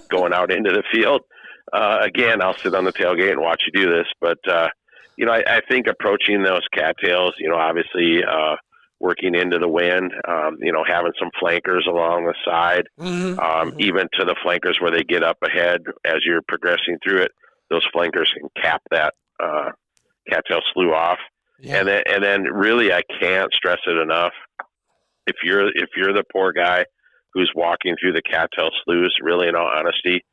going out into the field. Again, I'll sit on the tailgate and watch you do this, but I think approaching those cattails, obviously working into the wind, having some flankers along the side, even to the flankers where they get up ahead as you're progressing through it. Those flankers can cap that cattail slough off, and then really, I can't stress it enough. If you're the poor guy who's walking through the cattail sloughs, really, in all honesty,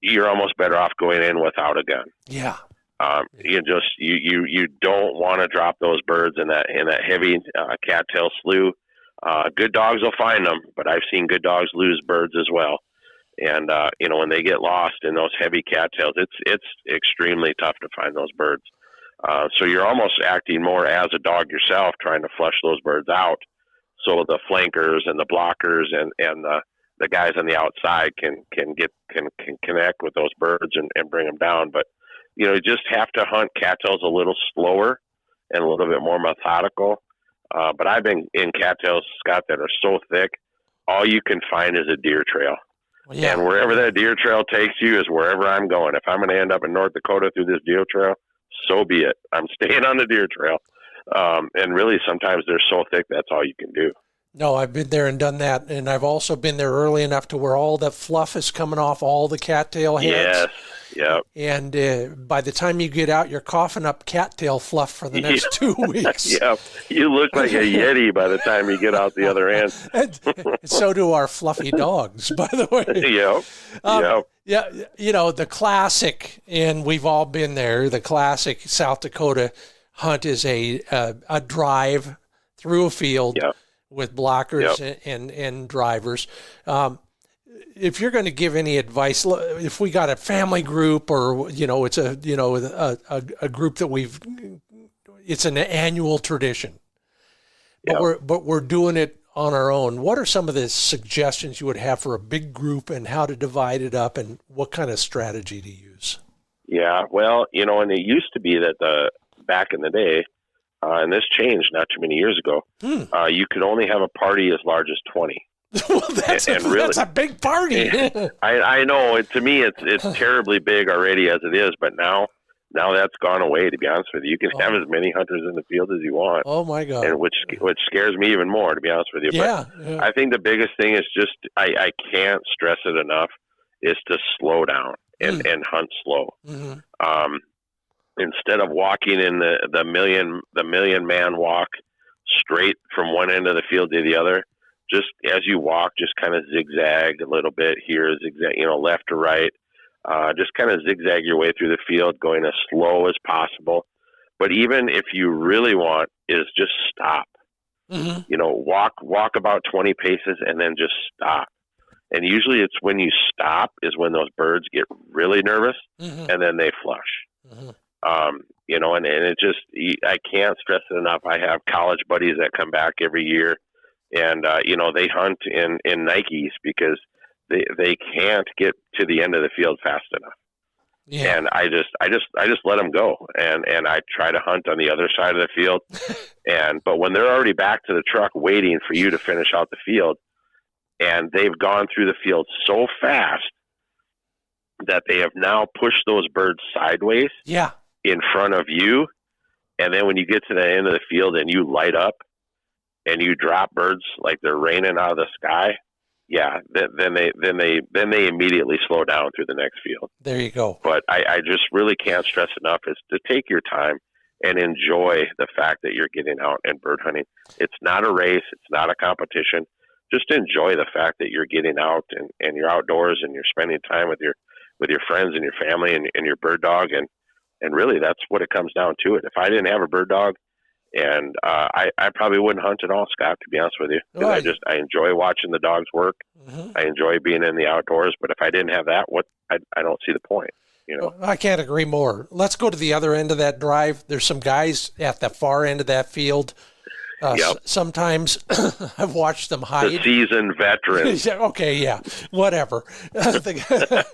you're almost better off going in without a gun. Yeah. You don't want to drop those birds in that heavy cattail slough. Good dogs will find them, but I've seen good dogs lose birds as well. And when they get lost in those heavy cattails, it's extremely tough to find those birds. So you're almost acting more as a dog yourself, trying to flush those birds out. So the flankers and the blockers and the guys on the outside can connect with those birds and bring them down. But you just have to hunt cattails a little slower and a little bit more methodical. But I've been in cattails, Scott, that are so thick, all you can find is a deer trail. Well, yeah. And wherever that deer trail takes you is wherever I'm going. If I'm going to end up in North Dakota through this deer trail, so be it. I'm staying on the deer trail. And really, sometimes they're so thick, that's all you can do. No, I've been there and done that, and I've also been there early enough to where all the fluff is coming off all the cattail heads. Yes, yeah. And by the time you get out, you're coughing up cattail fluff for the next 2 weeks. Yeah, you look like a Yeti by the time you get out the other end. And so do our fluffy dogs, by the way. Yeah. The classic, and we've all been there, the classic South Dakota hunt is a drive through a field with blockers and drivers. if you're going to give any advice, if we got a family group or, it's a group that it's an annual tradition, but we're doing it on our own. What are some of the suggestions you would have for a big group and how to divide it up and what kind of strategy to use? Yeah, well, and it used to be that back in the day, and this changed not too many years ago, you could only have a party as large as 20. Well, that's a big party. I know. To me, it's terribly big already as it is, but now that's gone away, to be honest with you. You can have as many hunters in the field as you want. Oh, my God. And which scares me even more, to be honest with you. Yeah. But I think the biggest thing is just, I can't stress it enough, is to slow down and hunt slow. Mm-hmm. Instead of walking in the million man walk straight from one end of the field to the other, just as you walk, just kind of zigzag a little bit here, zigzag, left to right. Just kind of zigzag your way through the field, going as slow as possible. But even if you really want, is just stop. Mm-hmm. Walk about 20 paces and then just stop. And usually it's when you stop is when those birds get really nervous, and then they flush. Mm-hmm. And it just, I can't stress it enough. I have college buddies that come back every year, and they hunt in Nikes because they can't get to the end of the field fast enough. Yeah. And I just let them go, and I try to hunt on the other side of the field. But when they're already back to the truck waiting for you to finish out the field, and they've gone through the field so fast that they have now pushed those birds sideways in front of you, and then when you get to the end of the field and you light up and you drop birds like they're raining out of the sky, then they immediately slow down through the next field. There you go. But I just really can't stress enough is to take your time and enjoy the fact that you're getting out and bird hunting. It's not a race. It's not a competition. Just enjoy the fact that you're getting out and you're outdoors and you're spending time with your friends and your family and your bird dog. And really that's what it comes down to it. If I didn't have a bird dog, and I probably wouldn't hunt at all, Scott, to be honest with you. Because I enjoy watching the dogs work. Mm-hmm. I enjoy being in the outdoors. But if I didn't have that, I don't see the point. I can't agree more. Let's go to the other end of that drive. There's some guys at the far end of that field. Sometimes I've watched them hide. The seasoned veterans. Okay, yeah, whatever. The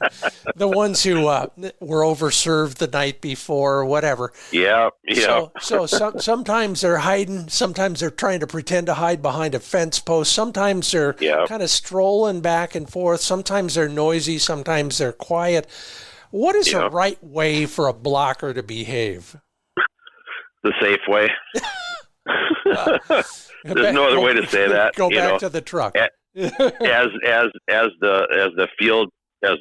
ones who were overserved the night before or whatever. Yeah. So sometimes they're hiding. Sometimes they're trying to pretend to hide behind a fence post. Sometimes they're kind of strolling back and forth. Sometimes they're noisy. Sometimes they're quiet. What is the right way for a blocker to behave? The safe way. There's no other way to say that. Go back to the truck. As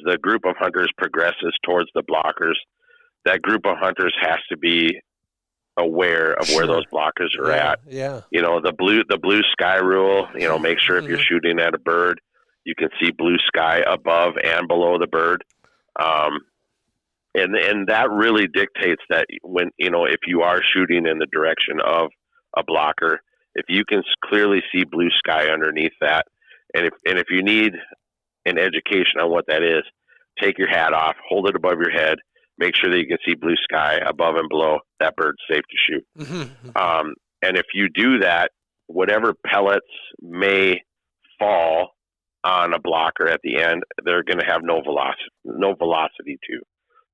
the group of hunters progresses towards the blockers, that group of hunters has to be aware of where those blockers are at. Yeah. The blue sky rule. Make sure if you're shooting at a bird, you can see blue sky above and below the bird. And that really dictates that when if you are shooting in the direction of a blocker, if you can clearly see blue sky underneath that, and if you need an education on what that is, take your hat off, hold it above your head, make sure that you can see blue sky above and below. That bird's safe to shoot. Mm-hmm. And if you do that, whatever pellets may fall on a blocker at the end, they're going to have no velocity too.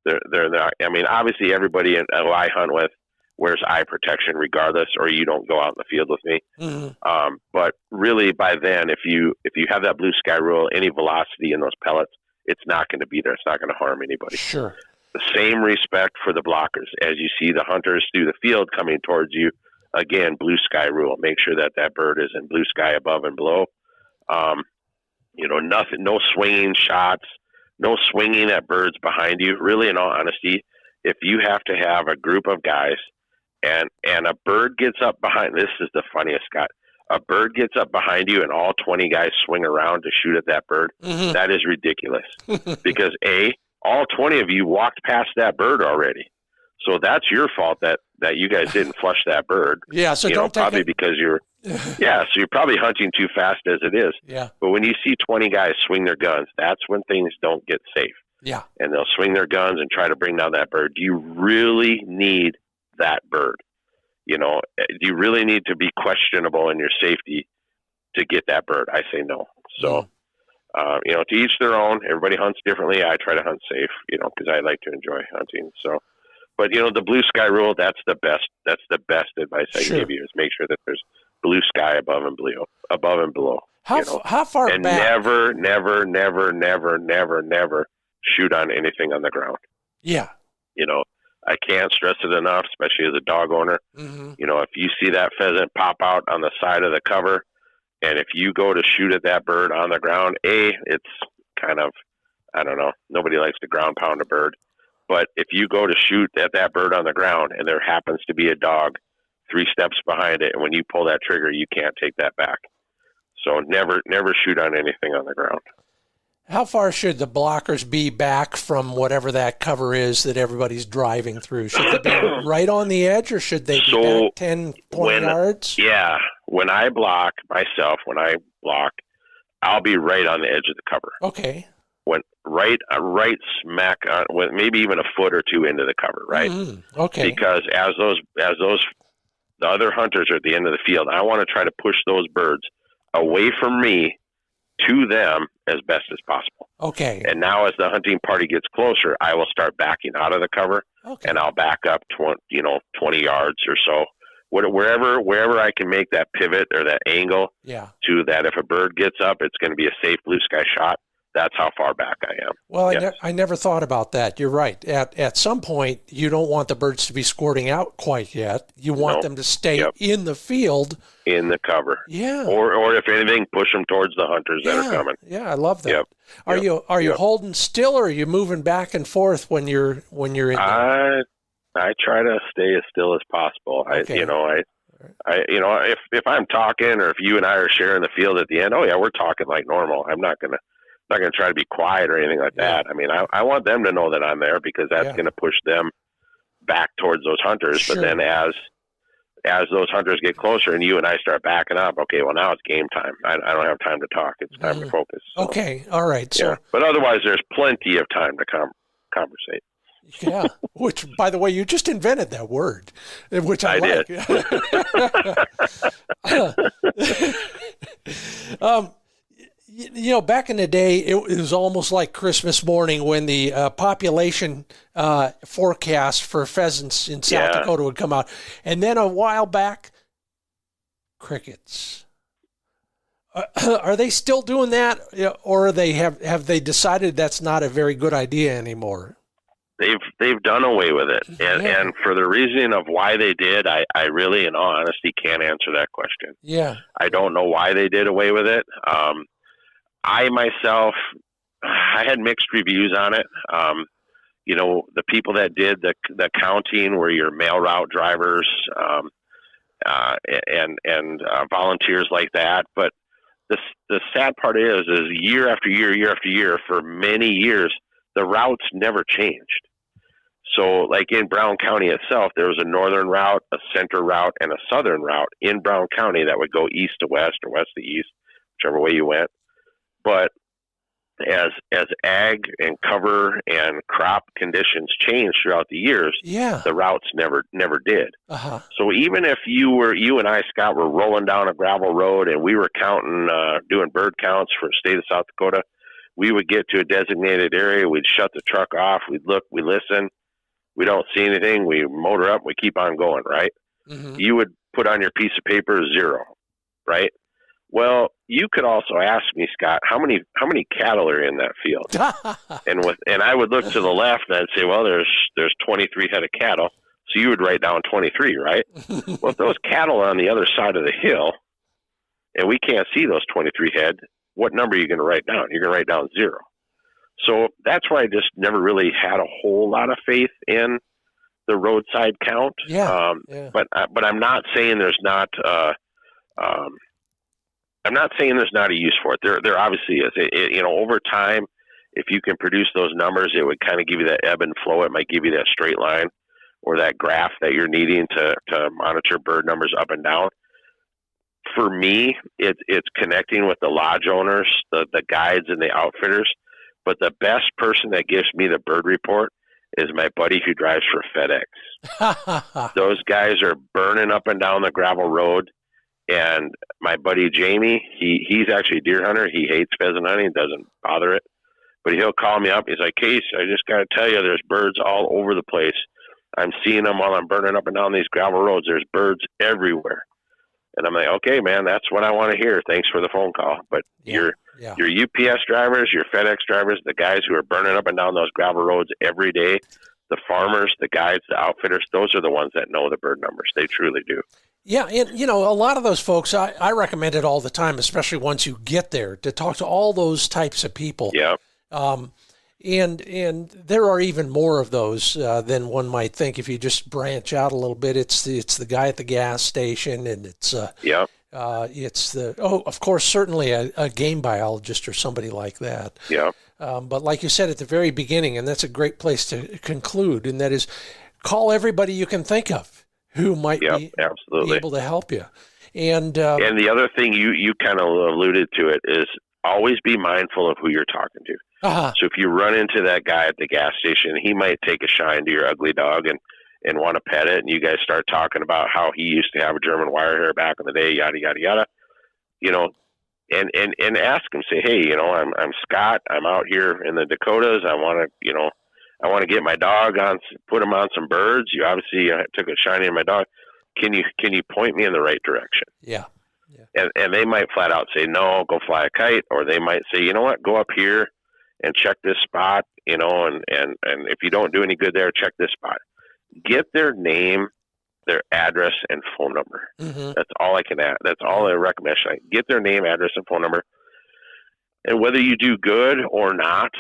They're not. I mean, obviously, everybody who I hunt with wears eye protection regardless, or you don't go out in the field with me. Mm-hmm. But really, by then, if you have that blue sky rule, any velocity in those pellets, it's not going to be there. It's not going to harm anybody. Sure. The same respect for the blockers. As you see the hunters through the field coming towards you, again, blue sky rule. Make sure that bird is in blue sky above and below. Nothing, no swinging shots, no swinging at birds behind you. Really, in all honesty, if you have to have a group of guys and a bird gets up behind, this is the funniest, Scott. A bird gets up behind you and all 20 guys swing around to shoot at that bird. Mm-hmm. That is ridiculous. Because all 20 of you walked past that bird already. So that's your fault that that you guys didn't flush that bird. Yeah, so don't probably take it. because you're so you're probably hunting too fast as it is. Yeah. But when you see 20 guys swing their guns, that's when things don't get safe. Yeah. And they'll swing their guns and try to bring down that bird. Do you really need that bird? Do you really need to be questionable in your safety to get that bird? I say no. So, to each their own. Everybody hunts differently. I try to hunt safe, because I like to enjoy hunting. So, but the blue sky rule, that's the best. That's the best advice I can give you, is make sure that there's blue sky above and below. How far and back? Never shoot on anything on the ground. Yeah. I can't stress it enough, especially as a dog owner. Mm-hmm. If you see that pheasant pop out on the side of the cover, and if you go to shoot at that bird on the ground, it's kind of, I don't know, nobody likes to ground pound a bird. But if you go to shoot at that bird on the ground and there happens to be a dog 3 steps behind it, and when you pull that trigger, you can't take that back. So never shoot on anything on the ground. How far should the blockers be back from whatever that cover is that everybody's driving through? Should they be right on the edge, or should they be back 10, 20 yards? Yeah. When I block myself, I'll be right on the edge of the cover. Okay. Right smack on, maybe even a foot or 2 into the cover, right? Mm-hmm. Okay. Because as the other hunters are at the end of the field, I want to try to push those birds away from me to them as best as possible. Okay. And now as the hunting party gets closer, I will start backing out of the cover, and I'll back up 20 yards or so. Wherever I can make that pivot or that angle to that, if a bird gets up, it's going to be a safe blue sky shot. That's how far back I am. Well, yes. I never thought about that. You're right. At some point, you don't want the birds to be squirting out quite yet. You want them to stay in the field. In the cover. Yeah. Or if anything, push them towards the hunters that are coming. Yeah, I love that. Yep. Are you holding still, or are you moving back and forth when you're in there? I try to stay as still as possible. Okay. If I'm talking, or if you and I are sharing the field at the end, we're talking like normal. I'm not gonna try to be quiet or anything like that. I mean, I want them to know that I'm there, because that's going to push them back towards those hunters. Sure. But then as those hunters get closer and you and I start backing up, okay, well, now it's game time. I don't have time to talk. It's time to focus. So, okay. All right. So, but otherwise, there's plenty of time to conversate. Yeah, which, by the way, you just invented that word, which I like. Did. Back in the day, it was almost like Christmas morning when the population forecast for pheasants in South Dakota would come out. And then a while back, crickets. Are they still doing that, or have they decided that's not a very good idea anymore? They've done away with it, and for the reason of why they did, I really, in all honesty, can't answer that question. Yeah, I don't know why they did away with it. I myself, I had mixed reviews on it. The people that did the counting were your mail route drivers and volunteers like that. But the sad part is year after year, for many years, the routes never changed. So like in Brown County itself, there was a northern route, a center route, and a southern route in Brown County that would go east to west or west to east, whichever way you went. But as ag and cover and crop conditions changed throughout the years, the routes never did. Uh-huh. So even if you and I, Scott, were rolling down a gravel road and we were counting, doing bird counts for the state of South Dakota, we would get to a designated area. We'd shut the truck off. We'd look, we listen. We don't see anything. We motor up. We keep on going, right? Mm-hmm. You would put on your piece of paper 0, right? Well, you could also ask me, Scott, how many cattle are in that field? and I would look to the left and I'd say, well, there's 23 head of cattle. So you would write down 23, right? Well, if those cattle are on the other side of the hill and we can't see those 23 head, what number are you going to write down? You're going to write down 0. So that's why I just never really had a whole lot of faith in the roadside count. But I'm not saying there's not. I'm not saying there's not a use for it. There obviously is. Over time, if you can produce those numbers, it would kind of give you that ebb and flow. It might give you that straight line or that graph that you're needing to monitor bird numbers up and down. For me, it's connecting with the lodge owners, the guides, and the outfitters. But the best person that gives me the bird report is my buddy who drives for FedEx. Those guys are burning up and down the gravel road. And my buddy Jamie, he's actually a deer hunter. He hates pheasant hunting, doesn't bother it. But he'll call me up. He's like, Case, I just got to tell you, there's birds all over the place. I'm seeing them while I'm burning up and down these gravel roads. There's birds everywhere. And I'm like, okay, man, that's what I want to hear. Thanks for the phone call. But your UPS drivers, your FedEx drivers, the guys who are burning up and down those gravel roads every day, the farmers, the guides, the outfitters, those are the ones that know the bird numbers. They truly do. Yeah, and a lot of those folks, I recommend it all the time, especially once you get there, to talk to all those types of people. Yeah. And there are even more of those than one might think if you just branch out a little bit. It's the guy at the gas station, and it's of course, certainly a game biologist or somebody like that. Yeah. But like you said at the very beginning, and that's a great place to conclude, and that is call everybody you can think of who might be able to help you. And the other thing you kind of alluded to it is always be mindful of who you're talking to. Uh-huh. So if you run into that guy at the gas station, he might take a shine to your ugly dog and want to pet it, and you guys start talking about how he used to have a German wire hair back in the day, yada yada yada. And ask him, say, hey, I'm Scott. I'm out here in the Dakotas. I want to get my dog on, put him on some birds. You obviously took a shine in my dog. Can you point me in the right direction? Yeah. And they might flat out say, no, go fly a kite. Or they might say, you know what, go up here and check this spot, and if you don't do any good there, check this spot. Get their name, their address, and phone number. Mm-hmm. That's all I can add. That's all I recommend. Get their name, address, and phone number. And whether you do good or not,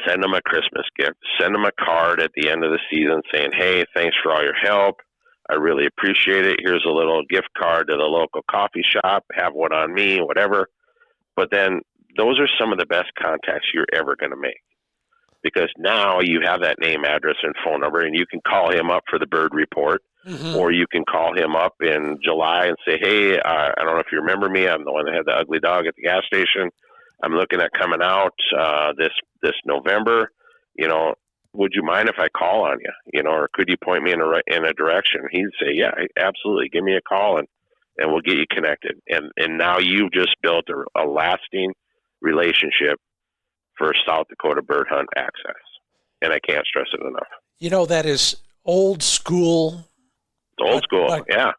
send them a Christmas gift. Send them a card at the end of the season saying, hey, thanks for all your help. I really appreciate it. Here's a little gift card to the local coffee shop. Have one on me, whatever. But then those are some of the best contacts you're ever going to make, because now you have that name, address, and phone number, and you can call him up for the bird report, mm-hmm. or you can call him up in July and say, hey, I don't know if you remember me. I'm the one that had the ugly dog at the gas station. I'm looking at coming out this November. Would you mind if I call on you? Or could you point me in a direction? He'd say, yeah, absolutely. Give me a call and we'll get you connected. And now you've just built a lasting relationship for South Dakota bird hunt access. And I can't stress it enough. That is old school. Old school, yeah.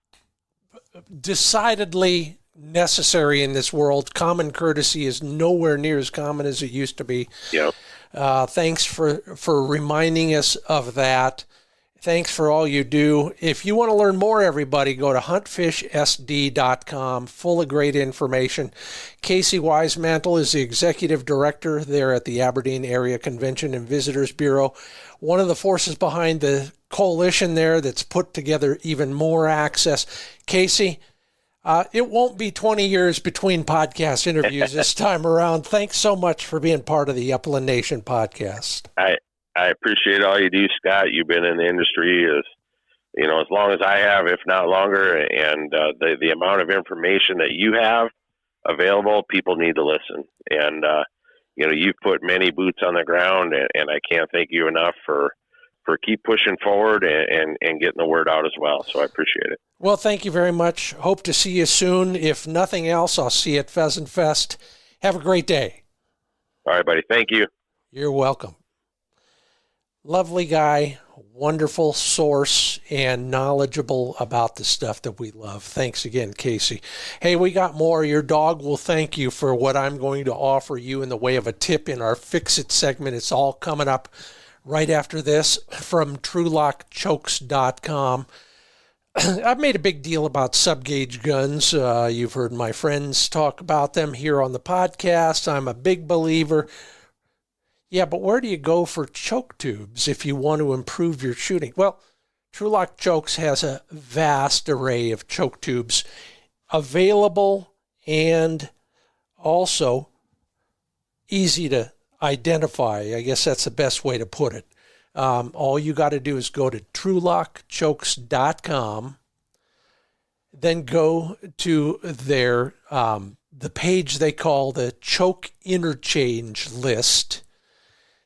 Decidedly necessary in this world. Common courtesy is nowhere near as common as it used to be. Yep. Thanks for reminding us of that. Thanks for all you do. If you want to learn more, everybody, go to huntfishsd.com, full of great information. Casey Wisemantel is the executive director there at the Aberdeen Area Convention and Visitors Bureau, one of the forces behind the coalition there that's put together even more access. Casey, it won't be 20 years between podcast interviews this time around. Thanks so much for being part of the Upland Nation podcast. I appreciate all you do, Scott. You've been in the industry as long as I have, if not longer. And the amount of information that you have available, people need to listen. And you've put many boots on the ground, and I can't thank you enough for keep pushing forward and getting the word out as well. So I appreciate it. Well, thank you very much. Hope to see you soon. If nothing else, I'll see you at Pheasant Fest. Have a great day. All right, buddy. Thank you. You're welcome. Lovely guy, wonderful source, and knowledgeable about the stuff that we love. Thanks again, Casey. Hey, we got more. Your dog will thank you for what I'm going to offer you in the way of a tip in our Fix It segment. It's all coming up right after this from TrulockChokes.com. I've made a big deal about sub-gauge guns. You've heard my friends talk about them here on the podcast. I'm a big believer. Yeah, but where do you go for choke tubes if you want to improve your shooting? Well, TrulockChokes has a vast array of choke tubes available and also easy to identify. I guess that's the best way to put it. All you got to do is go to TrulockChokes.com, then go to their the page they call the choke interchange list.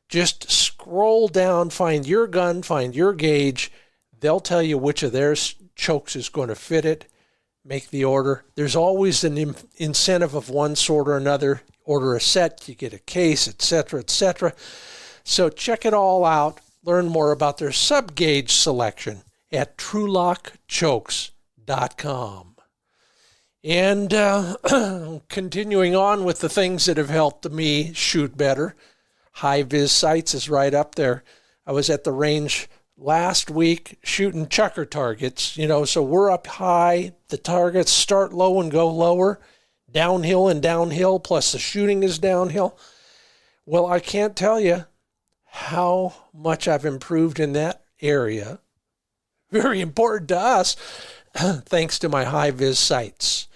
Just scroll down, find your gun, find your gauge. They'll tell you which of their chokes is going to fit it. Make the order. There's always an incentive of one sort or another. Order a set, you get a case, etc., etc. So check it all out. Learn more about their sub-gauge selection at TrulockChokes.com. And continuing on with the things that have helped me shoot better, HiViz sights is right up there. I was at the range last week shooting chucker targets, so we're up high. The targets start low and go lower, downhill and downhill, plus the shooting is downhill. Well, I can't tell you how much I've improved in that area. Very important to us, thanks to my HiViz sights.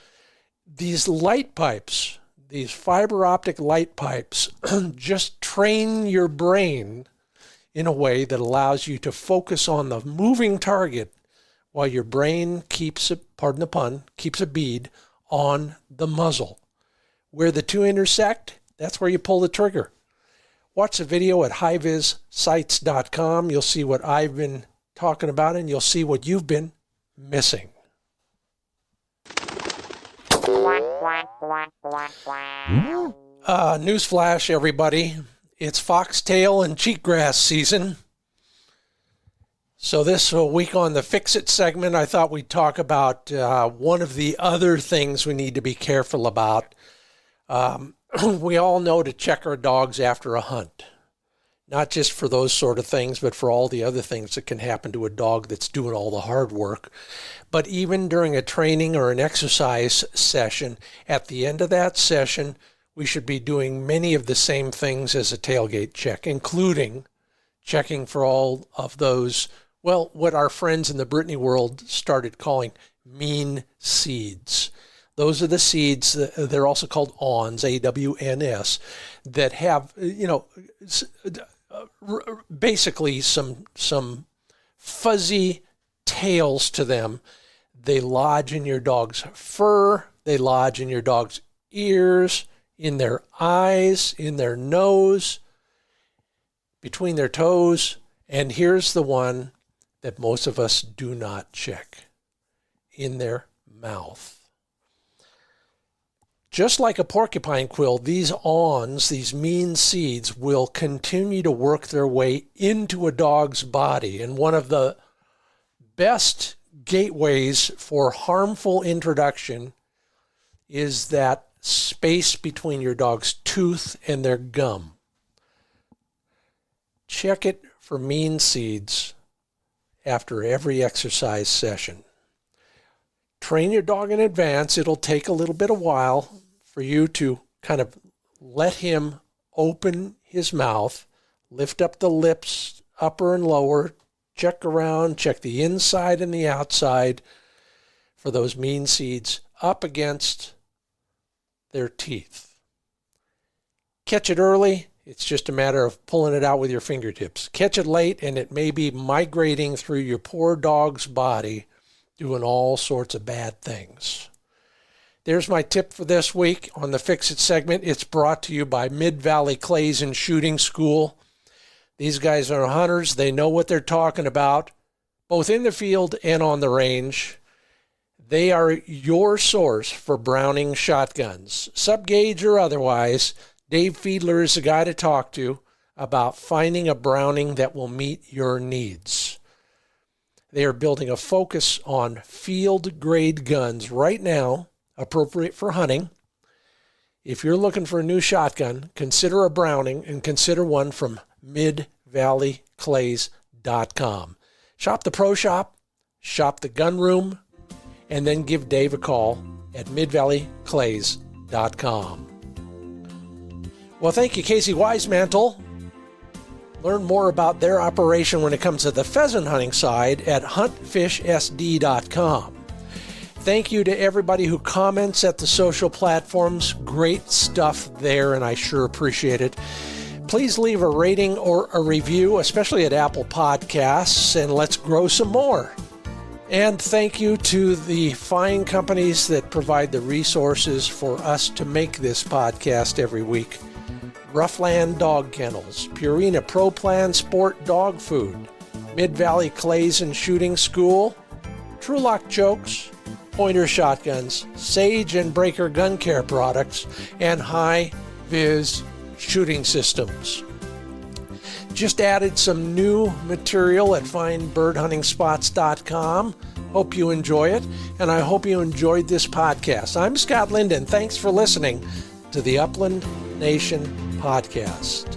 These light pipes, these fiber optic light pipes, just train your brain in a way that allows you to focus on the moving target while your brain keeps, pardon the pun, keeps a bead on the muzzle. Where the two intersect, that's where you pull the trigger. Watch the video at HiVizSights.com. You'll see what I've been talking about, and you'll see what you've been missing. Newsflash, everybody. It's foxtail and cheatgrass season. So this week on the Fix It segment, I thought we'd talk about one of the other things we need to be careful about. We all know to check our dogs after a hunt. Not just for those sort of things, but for all the other things that can happen to a dog that's doing all the hard work. But even during a training or an exercise session, at the end of that session, we should be doing many of the same things as a tailgate check, including checking for all of those, well, what our friends in the Brittany world started calling mean seeds. Those are the seeds, they're also called awns, A-W-N-S, that have, basically some fuzzy tails to them. They lodge in your dog's fur, they lodge in your dog's ears, in their eyes, in their nose, between their toes, and here's the one that most of us do not check, in their mouth. Just like a porcupine quill, these awns, these mean seeds, will continue to work their way into a dog's body. And one of the best gateways for harmful introduction is that space between your dog's tooth and their gum. Check it for mean seeds after every exercise session. Train your dog in advance. It'll take a little bit of while for you to kind of let him open his mouth, lift up the lips, upper and lower, check around, check the inside and the outside for those mean seeds up against their teeth. Catch it early, it's just a matter of pulling it out with your fingertips. Catch it late, and it may be migrating through your poor dog's body, doing all sorts of bad things. There's my tip for this week on the Fix It segment. It's brought to you by Mid-Valley Clays and Shooting School. These guys are hunters. They know what they're talking about, both in the field and on the range. They are your source for Browning shotguns, sub-gauge or otherwise. Dave Fiedler is the guy to talk to about finding a Browning that will meet your needs. They are building a focus on field-grade guns right now, appropriate for hunting. If you're looking for a new shotgun, consider a Browning and consider one from MidValleyClays.com. Shop the Pro Shop, shop the Gun Room, and then give Dave a call at MidValleyClays.com. Well, thank you, Casey Wisemantle. Learn more about their operation when it comes to the pheasant hunting side at huntfishsd.com. Thank you to everybody who comments at the social platforms. Great stuff there, and I sure appreciate it. Please leave a rating or a review, especially at Apple Podcasts, and let's grow some more. And thank you to the fine companies that provide the resources for us to make this podcast every week. RuffLand Dog Kennels, Purina Pro Plan Sport Dog Food, Mid-Valley Clays and Shooting School, TrulockChokes, Pointer Shotguns, Sage and Breaker Gun Care Products, and HiViz Shooting Systems. Just added some new material at finebirdhuntingspots.com. Hope you enjoy it, and I hope you enjoyed this podcast. I'm Scott Linden. Thanks for listening to the Upland Nation Podcast.